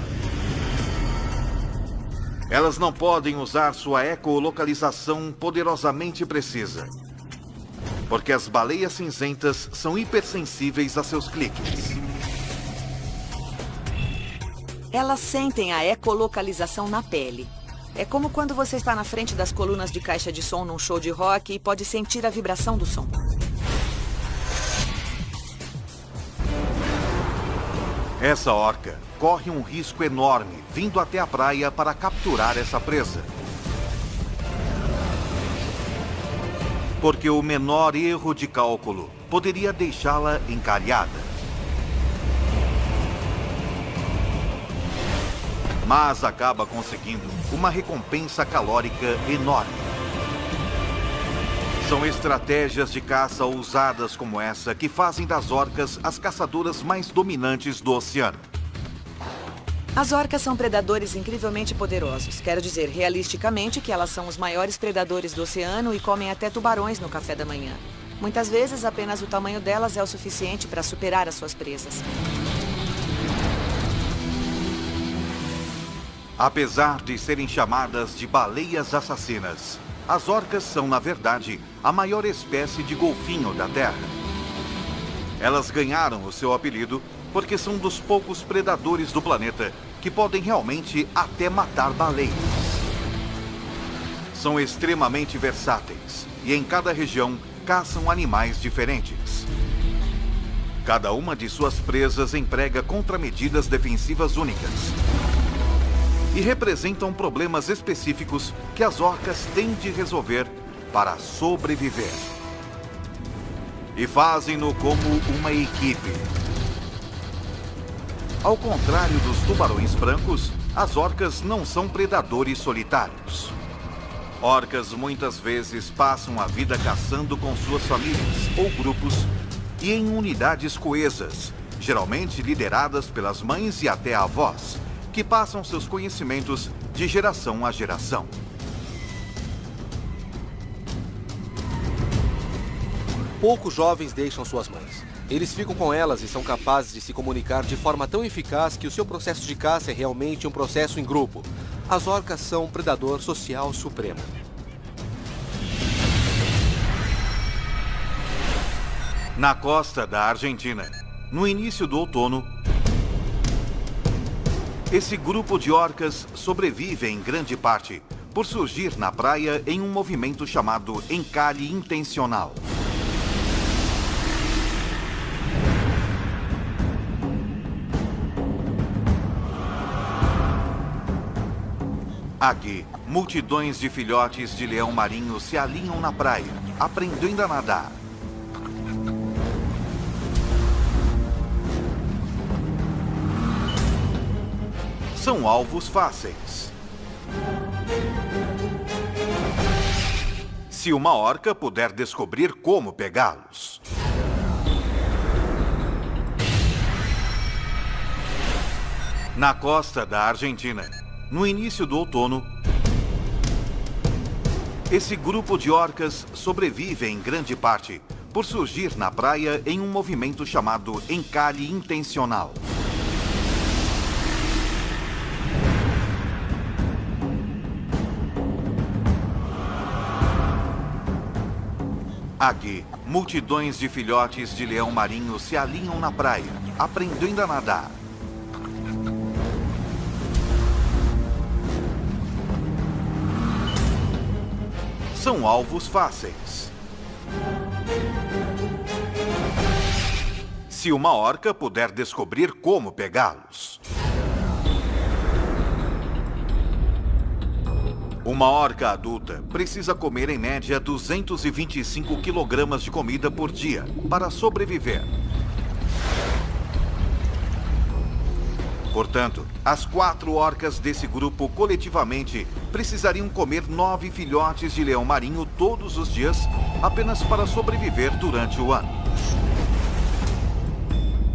Speaker 1: Elas não podem usar sua ecolocalização poderosamente precisa, porque as baleias cinzentas são hipersensíveis a seus cliques.
Speaker 2: Elas sentem a ecolocalização na pele. É como quando você está na frente das colunas de caixa de som num show de rock e pode sentir a vibração do som.
Speaker 1: Essa orca corre um risco enorme vindo até a praia para capturar essa presa. Porque o menor erro de cálculo poderia deixá-la encalhada. Mas acaba conseguindo uma recompensa calórica enorme. São estratégias de caça ousadas como essa que fazem das orcas as caçadoras mais dominantes do oceano.
Speaker 2: As orcas são predadores incrivelmente poderosos. Quero dizer, realisticamente, que elas são os maiores predadores do oceano e comem até tubarões no café da manhã. Muitas vezes, apenas o tamanho delas é o suficiente para superar as suas presas.
Speaker 1: Apesar de serem chamadas de baleias assassinas, as orcas são, na verdade, a maior espécie de golfinho da Terra. Elas ganharam o seu apelido porque são dos poucos predadores do planeta que podem realmente até matar baleias. São extremamente versáteis e em cada região caçam animais diferentes. Cada uma de suas presas emprega contramedidas defensivas únicas e representam problemas específicos que as orcas têm de resolver para sobreviver. E fazem-no como uma equipe. Ao contrário dos tubarões brancos, as orcas não são predadores solitários. Orcas muitas vezes passam a vida caçando com suas famílias ou grupos e em unidades coesas, geralmente lideradas pelas mães e até avós, que passam seus conhecimentos de geração a geração.
Speaker 3: Poucos jovens deixam suas mães. Eles ficam com elas e são capazes de se comunicar de forma tão eficaz que o seu processo de caça é realmente um processo em grupo. As orcas são um predador social supremo.
Speaker 1: Na costa da Argentina, no início do outono, esse grupo de orcas sobrevive em grande parte por surgir na praia em um movimento chamado encalhe intencional. Aqui, multidões de filhotes de leão marinho se alinham na praia, aprendendo a nadar. São alvos fáceis. Se uma orca puder descobrir como pegá-los. Na costa da Argentina, no início do outono, esse grupo de orcas sobrevive em grande parte por surgir na praia em um movimento chamado encalhe intencional. Aqui, multidões de filhotes de leão marinho se alinham na praia, aprendendo a nadar. São alvos fáceis. Se uma orca puder descobrir como pegá-los. Uma orca adulta precisa comer em média 225 kg de comida por dia para sobreviver. Portanto, as 4 orcas desse grupo coletivamente precisariam comer 9 filhotes de leão marinho todos os dias apenas para sobreviver durante o ano.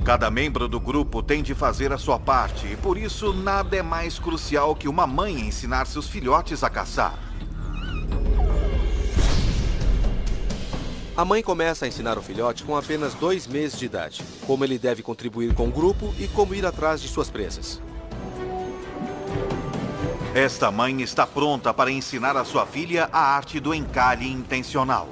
Speaker 1: Cada membro do grupo tem de fazer a sua parte e por isso nada é mais crucial que uma mãe ensinar seus filhotes a caçar.
Speaker 3: A mãe começa a ensinar o filhote com apenas 2 meses de idade, como ele deve contribuir com o grupo e como ir atrás de suas presas.
Speaker 1: Esta mãe está pronta para ensinar a sua filha a arte do encalhe intencional.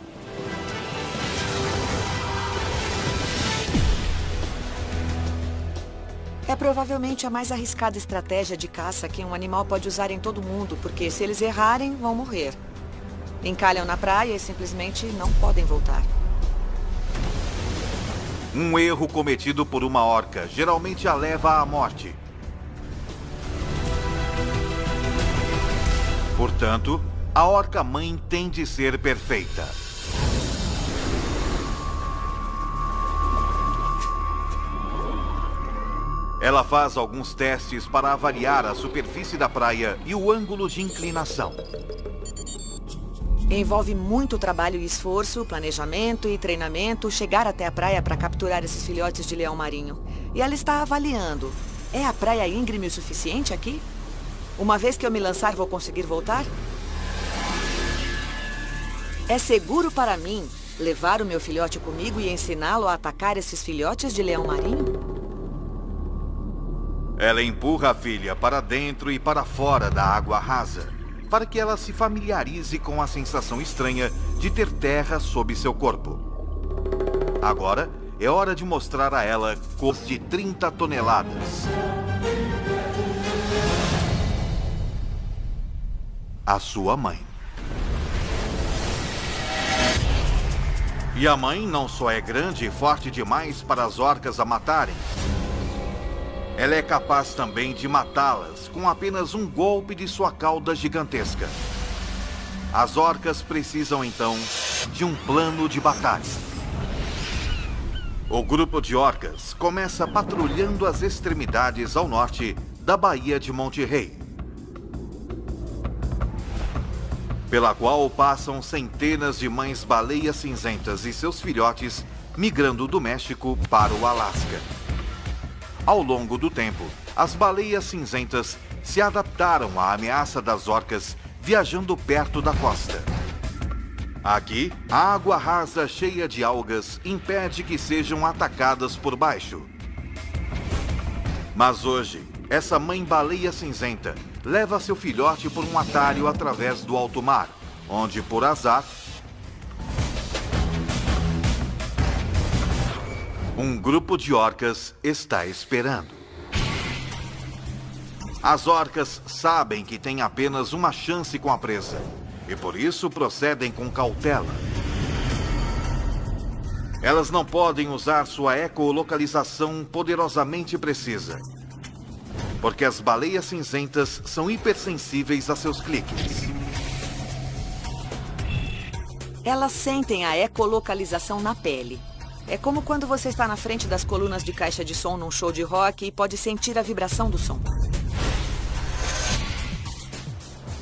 Speaker 2: É provavelmente a mais arriscada estratégia de caça que um animal pode usar em todo mundo, porque se eles errarem, vão morrer. Encalham na praia e simplesmente não podem voltar.
Speaker 1: Um erro cometido por uma orca geralmente a leva à morte. Portanto, a orca-mãe tem de ser perfeita. Ela faz alguns testes para avaliar a superfície da praia e o ângulo de inclinação.
Speaker 2: Envolve muito trabalho e esforço, planejamento e treinamento chegar até a praia para capturar esses filhotes de leão marinho. E ela está avaliando. É a praia íngreme o suficiente aqui? Uma vez que eu me lançar, vou conseguir voltar? É seguro para mim levar o meu filhote comigo e ensiná-lo a atacar esses filhotes de leão marinho?
Speaker 1: Ela empurra a filha para dentro e para fora da água rasa, para que ela se familiarize com a sensação estranha de ter terra sob seu corpo. Agora, é hora de mostrar a ela coisas de 30 toneladas. A sua mãe. E a mãe não só é grande e forte demais para as orcas a matarem, ela é capaz também de matá-las com apenas um golpe de sua cauda gigantesca. As orcas precisam, então, de um plano de batalha. O grupo de orcas começa patrulhando as extremidades ao norte da Baía de Monterrey, pela qual passam centenas de mães baleias cinzentas e seus filhotes migrando do México para o Alasca. Ao longo do tempo, as baleias cinzentas se adaptaram à ameaça das orcas viajando perto da costa. Aqui, a água rasa cheia de algas impede que sejam atacadas por baixo. Mas hoje, essa mãe baleia cinzenta leva seu filhote por um atalho através do alto mar, onde, por azar, um grupo de orcas está esperando. As orcas sabem que têm apenas uma chance com a presa e por isso procedem com cautela. Elas não podem usar sua ecolocalização poderosamente precisa, porque as baleias cinzentas são hipersensíveis a seus cliques.
Speaker 2: Elas sentem a ecolocalização na pele. É como quando você está na frente das colunas de caixa de som num show de rock e pode sentir a vibração do som.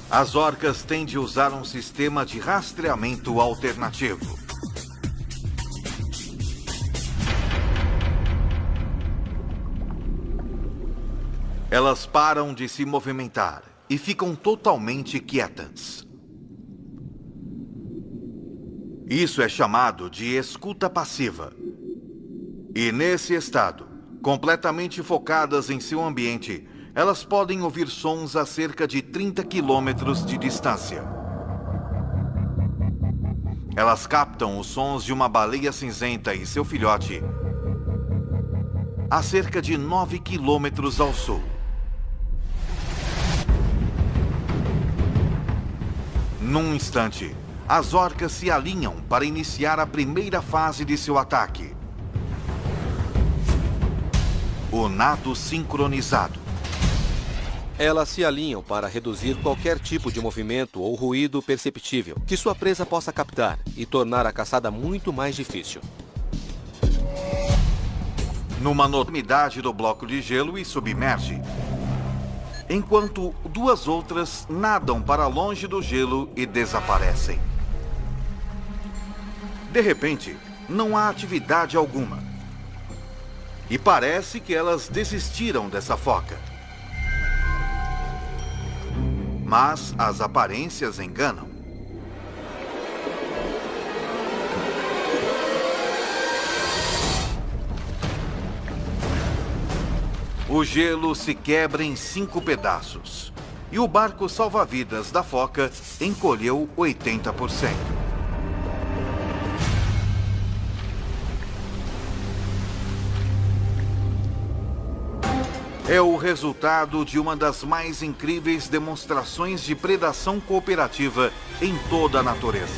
Speaker 1: As orcas têm de usar um sistema de rastreamento alternativo. Elas param de se movimentar e ficam totalmente quietas. Isso é chamado de escuta passiva. E nesse estado, completamente focadas em seu ambiente, elas podem ouvir sons a cerca de 30 quilômetros de distância. Elas captam os sons de uma baleia cinzenta e seu filhote a cerca de 9 quilômetros ao sul. Num instante, as orcas se alinham para iniciar a primeira fase de seu ataque. O nado sincronizado.
Speaker 3: Elas se alinham para reduzir qualquer tipo de movimento ou ruído perceptível que sua presa possa captar e tornar a caçada muito mais difícil.
Speaker 1: Numa enormidade do bloco de gelo e submerge, enquanto duas outras nadam para longe do gelo e desaparecem. De repente, não há atividade alguma. E parece que elas desistiram dessa foca. Mas as aparências enganam. O gelo se quebra em 5 pedaços e o barco salva-vidas da foca encolheu 80%. É o resultado de uma das mais incríveis demonstrações de predação cooperativa em toda a natureza.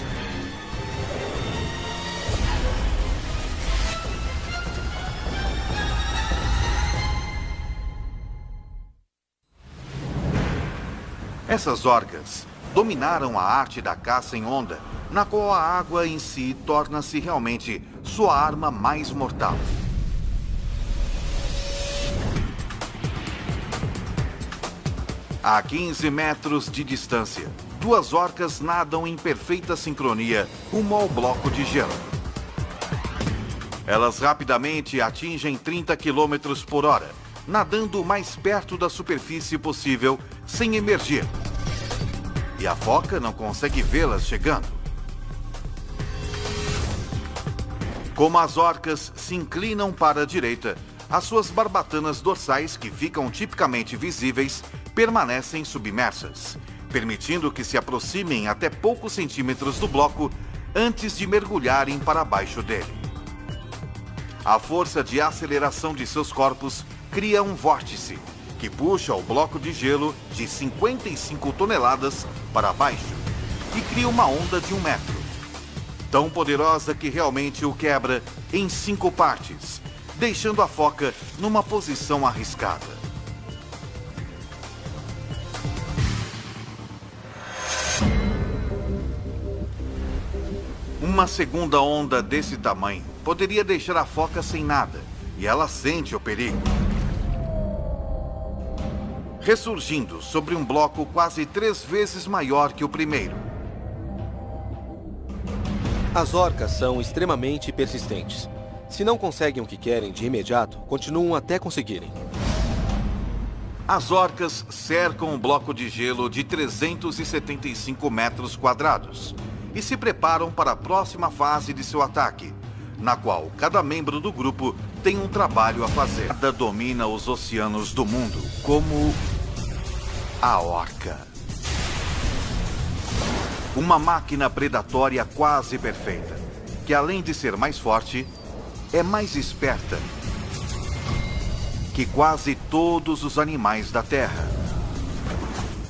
Speaker 1: Essas orcas dominaram a arte da caça em onda, na qual a água em si torna-se realmente sua arma mais mortal. A 15 metros de distância, duas orcas nadam em perfeita sincronia rumo ao bloco de gelo. Elas rapidamente atingem 30 km por hora, nadando o mais perto da superfície possível sem emergir. E a foca não consegue vê-las chegando. Como as orcas se inclinam para a direita, as suas barbatanas dorsais, que ficam tipicamente visíveis, permanecem submersas, permitindo que se aproximem até poucos centímetros do bloco antes de mergulharem para baixo dele. A força de aceleração de seus corpos cria um vórtice que puxa o bloco de gelo de 55 toneladas para baixo e cria uma onda de 1 metro, tão poderosa que realmente o quebra em 5 partes, deixando a foca numa posição arriscada. Uma segunda onda desse tamanho poderia deixar a foca sem nada, e ela sente o perigo. Ressurgindo sobre um bloco quase 3 vezes maior que o primeiro.
Speaker 3: As orcas são extremamente persistentes. Se não conseguem o que querem de imediato, continuam até conseguirem.
Speaker 1: As orcas cercam um bloco de gelo de 375 metros quadrados e se preparam para a próxima fase de seu ataque, na qual cada membro do grupo tem um trabalho a fazer. Nada domina os oceanos do mundo como a orca. Uma máquina predatória quase perfeita, que além de ser mais forte, é mais esperta que quase todos os animais da Terra.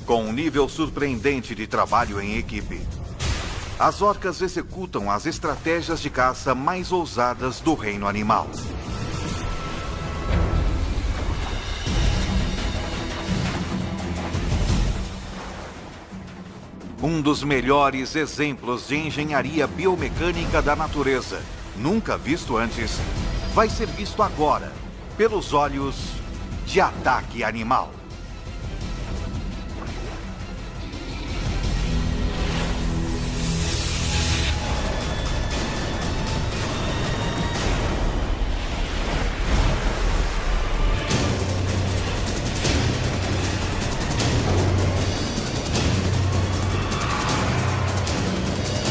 Speaker 1: Com um nível surpreendente de trabalho em equipe, as orcas executam as estratégias de caça mais ousadas do reino animal. Um dos melhores exemplos de engenharia biomecânica da natureza, nunca visto antes, vai ser visto agora pelos olhos de Ataque Animal.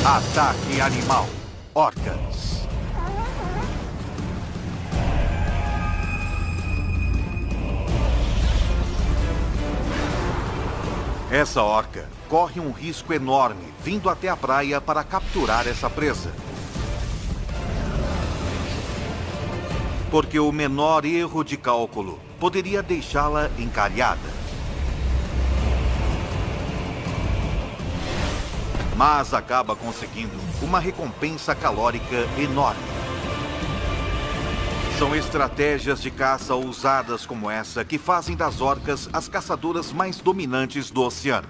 Speaker 1: Ataque Animal. Orcas. Essa orca corre um risco enorme vindo até a praia para capturar essa presa. Porque o menor erro de cálculo poderia deixá-la encalhada. Mas acaba conseguindo uma recompensa calórica enorme. São estratégias de caça ousadas como essa que fazem das orcas as caçadoras mais dominantes do oceano.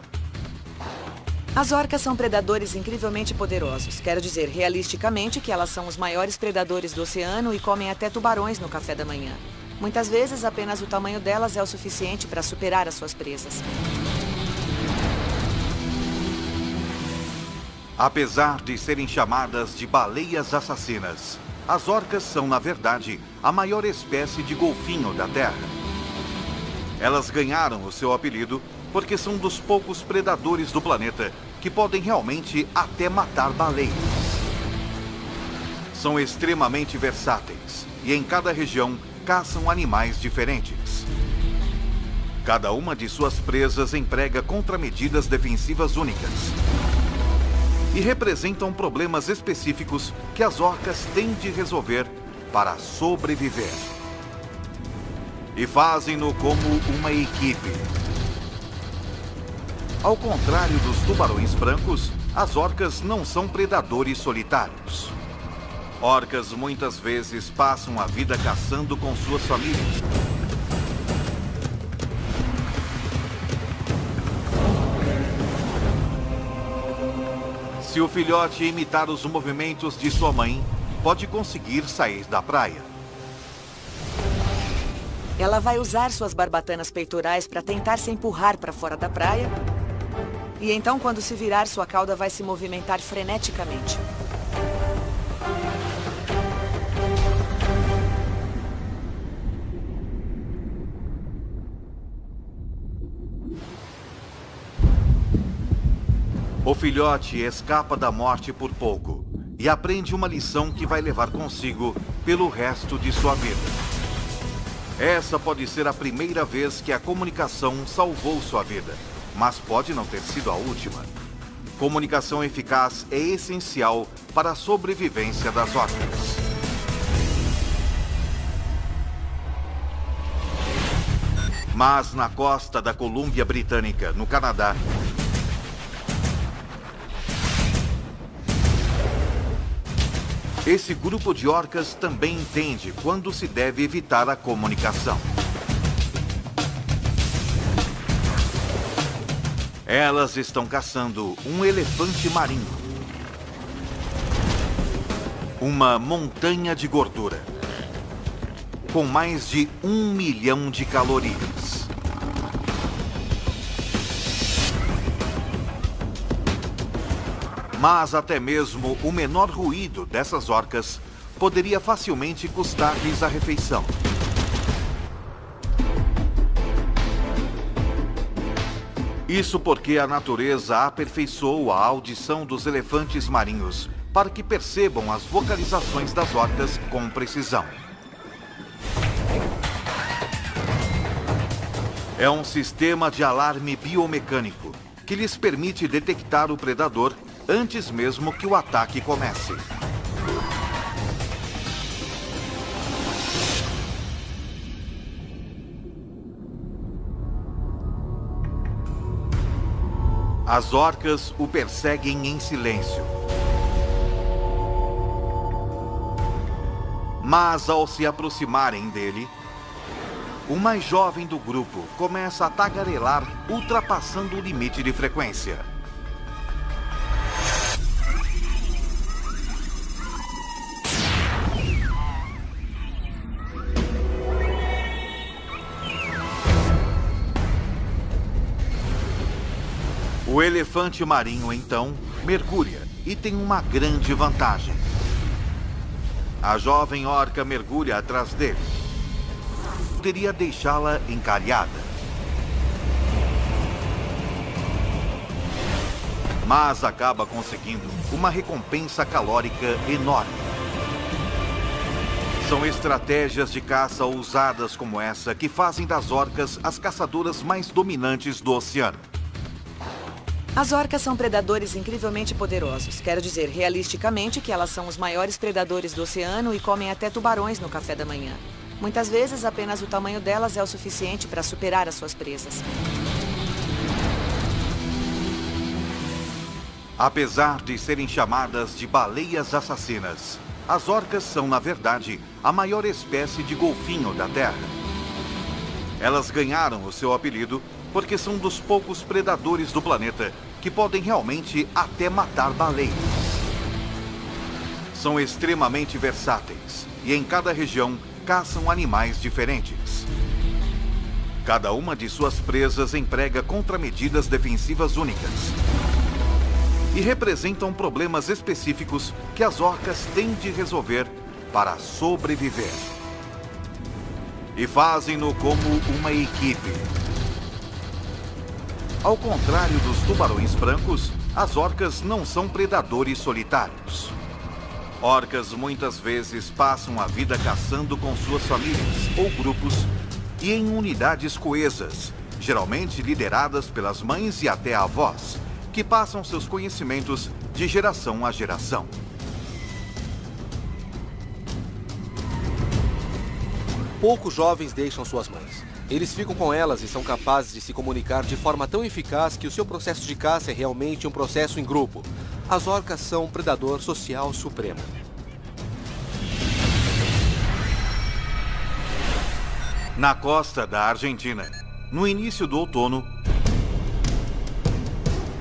Speaker 2: As orcas são predadores incrivelmente poderosos. Quero dizer, realisticamente, que elas são os maiores predadores do oceano e comem até tubarões no café da manhã. Muitas vezes, apenas o tamanho delas é o suficiente para superar as suas presas.
Speaker 1: Apesar de serem chamadas de baleias assassinas, as orcas são, na verdade, a maior espécie de golfinho da Terra. Elas ganharam o seu apelido porque são dos poucos predadores do planeta que podem realmente até matar baleias. São extremamente versáteis e em cada região caçam animais diferentes. Cada uma de suas presas emprega contramedidas defensivas únicas e representam problemas específicos que as orcas têm de resolver para sobreviver. E fazem-no como uma equipe. Ao contrário dos tubarões brancos, as orcas não são predadores solitários. Orcas muitas vezes passam a vida caçando com suas famílias. Se o filhote imitar os movimentos de sua mãe, pode conseguir sair da praia.
Speaker 2: Ela vai usar suas barbatanas peitorais para tentar se empurrar para fora da praia. E então, quando se virar, sua cauda vai se movimentar freneticamente.
Speaker 1: O filhote escapa da morte por pouco e aprende uma lição que vai levar consigo pelo resto de sua vida. Essa pode ser a primeira vez que a comunicação salvou sua vida, mas pode não ter sido a última. Comunicação eficaz é essencial para a sobrevivência das orcas. Mas na costa da Colômbia Britânica, no Canadá, esse grupo de orcas também entende quando se deve evitar a comunicação. Elas estão caçando um elefante marinho. Uma montanha de gordura. Com mais de 1 milhão de calorias. Mas até mesmo o menor ruído dessas orcas poderia facilmente custar-lhes a refeição. Isso porque a natureza aperfeiçoou a audição dos elefantes marinhos para que percebam as vocalizações das orcas com precisão. É um sistema de alarme biomecânico que lhes permite detectar o predador antes mesmo que o ataque comece. As orcas o perseguem em silêncio. Mas ao se aproximarem dele, o mais jovem do grupo começa a tagarelar, ultrapassando o limite de frequência. O elefante marinho, então, mergulha e tem uma grande vantagem. A jovem orca mergulha atrás dele. Poderia deixá-la encalhada. Mas acaba conseguindo uma recompensa calórica enorme. São estratégias de caça ousadas como essa que fazem das orcas as caçadoras mais dominantes do oceano.
Speaker 2: As orcas são predadores incrivelmente poderosos. Quero dizer, realisticamente, que elas são os maiores predadores do oceano e comem até tubarões no café da manhã. Muitas vezes, apenas o tamanho delas é o suficiente para superar as suas presas.
Speaker 1: Apesar de serem chamadas de baleias assassinas, as orcas são, na verdade, a maior espécie de golfinho da Terra. Elas ganharam o seu apelido porque são dos poucos predadores do planeta que podem realmente até matar baleias. São extremamente versáteis e em cada região caçam animais diferentes. Cada uma de suas presas emprega contramedidas defensivas únicas e representam problemas específicos que as orcas têm de resolver para sobreviver. E fazem-no como uma equipe. Ao contrário dos tubarões brancos, as orcas não são predadores solitários. Orcas muitas vezes passam a vida caçando com suas famílias ou grupos e em unidades coesas, geralmente lideradas pelas mães e até avós, que passam seus conhecimentos de geração a geração.
Speaker 3: Poucos jovens deixam suas mães. Eles ficam com elas e são capazes de se comunicar de forma tão eficaz que o seu processo de caça é realmente um processo em grupo. As orcas são um predador social supremo.
Speaker 1: Na costa da Argentina, no início do outono,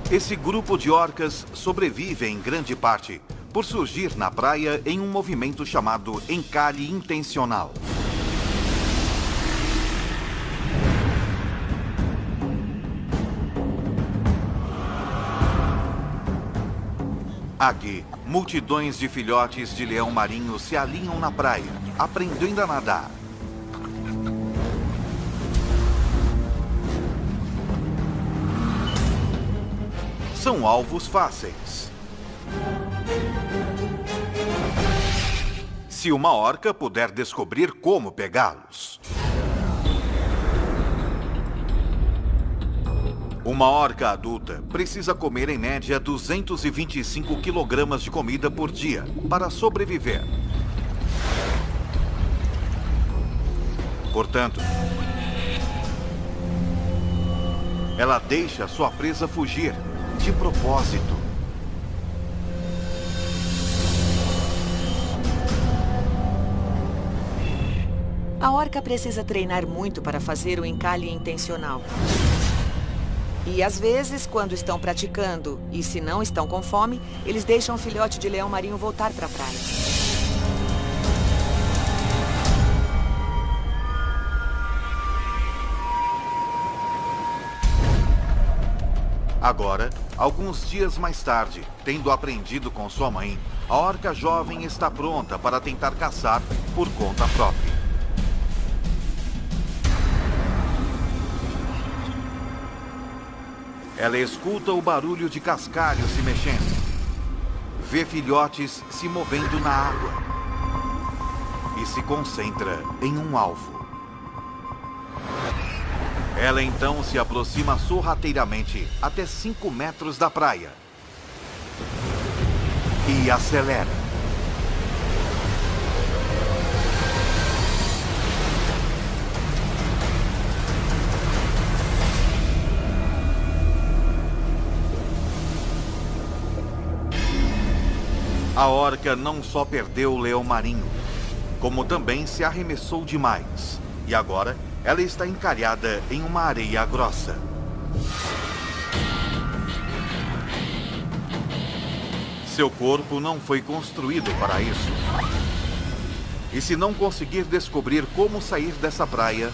Speaker 1: esse grupo de orcas sobrevive em grande parte por surgir na praia em um movimento chamado encalhe intencional. Aqui, multidões de filhotes de leão marinho se alinham na praia, aprendendo a nadar. São alvos fáceis. Se uma orca puder descobrir como pegá-los. Uma orca adulta precisa comer em média 225 quilogramas de comida por dia para sobreviver. Portanto, ela deixa sua presa fugir de propósito.
Speaker 2: A orca precisa treinar muito para fazer o encalhe intencional. E às vezes, quando estão praticando e se não estão com fome, eles deixam o filhote de leão marinho voltar para a praia.
Speaker 1: Agora, alguns dias mais tarde, tendo aprendido com sua mãe, a orca jovem está pronta para tentar caçar por conta própria. Ela escuta o barulho de cascalho se mexendo. Vê filhotes se movendo na água. E se concentra em um alvo. Ela então se aproxima sorrateiramente até 5 metros da praia. E acelera. A orca não só perdeu o leão marinho, como também se arremessou demais. E agora ela está encalhada em uma areia grossa. Seu corpo não foi construído para isso. E se não conseguir descobrir como sair dessa praia,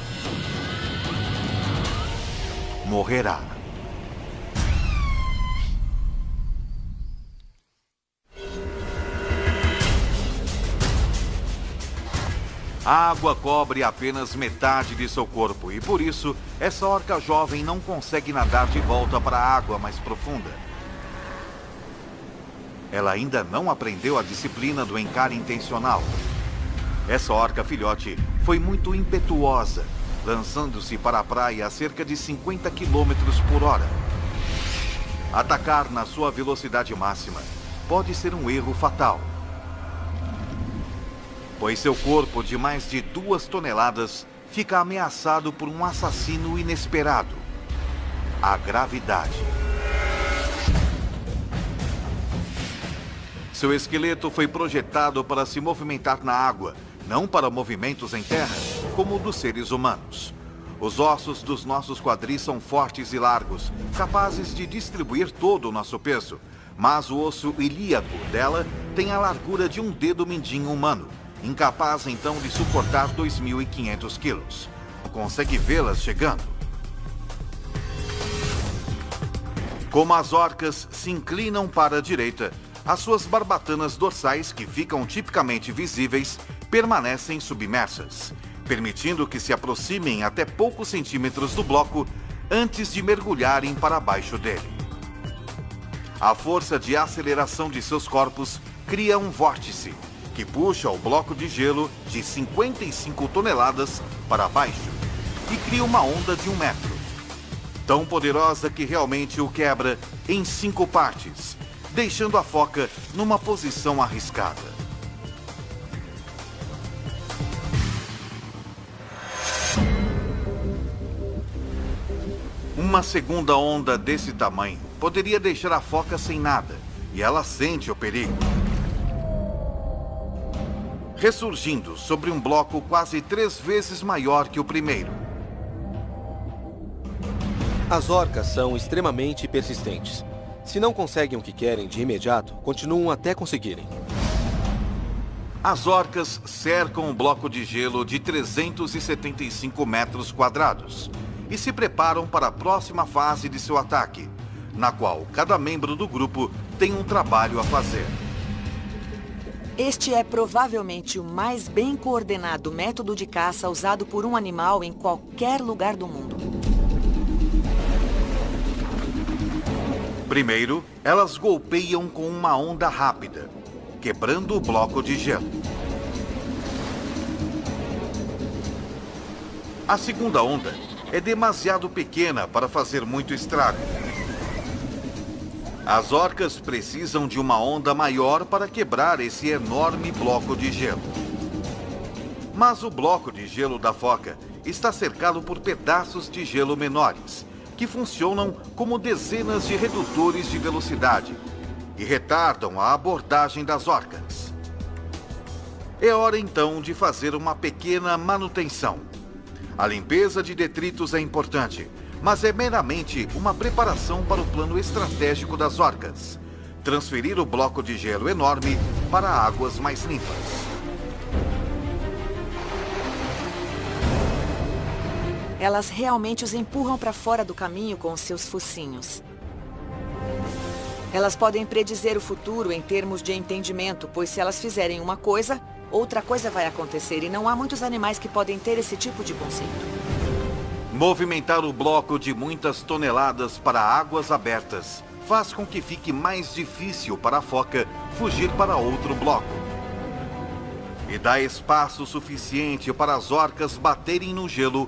Speaker 1: morrerá. A água cobre apenas metade de seu corpo e, por isso, essa orca jovem não consegue nadar de volta para a água mais profunda. Ela ainda não aprendeu a disciplina do encare intencional. Essa orca filhote foi muito impetuosa, lançando-se para a praia a cerca de 50 km por hora. Atacar na sua velocidade máxima pode ser um erro fatal, pois seu corpo de mais de 2 toneladas fica ameaçado por um assassino inesperado: a gravidade. Seu esqueleto foi projetado para se movimentar na água, não para movimentos em terra, como o dos seres humanos. Os ossos dos nossos quadris são fortes e largos, capazes de distribuir todo o nosso peso, mas o osso ilíaco dela tem a largura de um dedo mindinho humano, incapaz então de suportar 2.500 quilos. Consegue vê-las chegando? Como as orcas se inclinam para a direita, as suas barbatanas dorsais, que ficam tipicamente visíveis, permanecem submersas, permitindo que se aproximem até poucos centímetros do bloco antes de mergulharem para baixo dele. A força de aceleração de seus corpos cria um vórtice que puxa o bloco de gelo de 55 toneladas para baixo e cria uma onda de 1 metro, tão poderosa que realmente o quebra em 5 partes, deixando a foca numa posição arriscada. Uma segunda onda desse tamanho poderia deixar a foca sem nada, e ela sente o perigo. Ressurgindo sobre um bloco quase 3 vezes maior que o primeiro.
Speaker 3: As orcas são extremamente persistentes. Se não conseguem o que querem de imediato, continuam até conseguirem.
Speaker 1: As orcas cercam um bloco de gelo de 375 metros quadrados e se preparam para a próxima fase de seu ataque, na qual cada membro do grupo tem um trabalho a fazer.
Speaker 2: Este é provavelmente o mais bem coordenado método de caça usado por um animal em qualquer lugar do mundo.
Speaker 1: Primeiro, elas golpeiam com uma onda rápida, quebrando o bloco de gelo. A segunda onda é demasiado pequena para fazer muito estrago. As orcas precisam de uma onda maior para quebrar esse enorme bloco de gelo. Mas o bloco de gelo da foca está cercado por pedaços de gelo menores, que funcionam como dezenas de redutores de velocidade e retardam a abordagem das orcas. É hora então de fazer uma pequena manutenção. A limpeza de detritos é importante, mas é meramente uma preparação para o plano estratégico das orcas: transferir o bloco de gelo enorme para águas mais limpas.
Speaker 2: Elas realmente os empurram para fora do caminho com os seus focinhos. Elas podem predizer o futuro em termos de entendimento, pois se elas fizerem uma coisa, outra coisa vai acontecer, e não há muitos animais que podem ter esse tipo de conceito.
Speaker 1: Movimentar o bloco de muitas toneladas para águas abertas faz com que fique mais difícil para a foca fugir para outro bloco. E dá espaço suficiente para as orcas baterem no gelo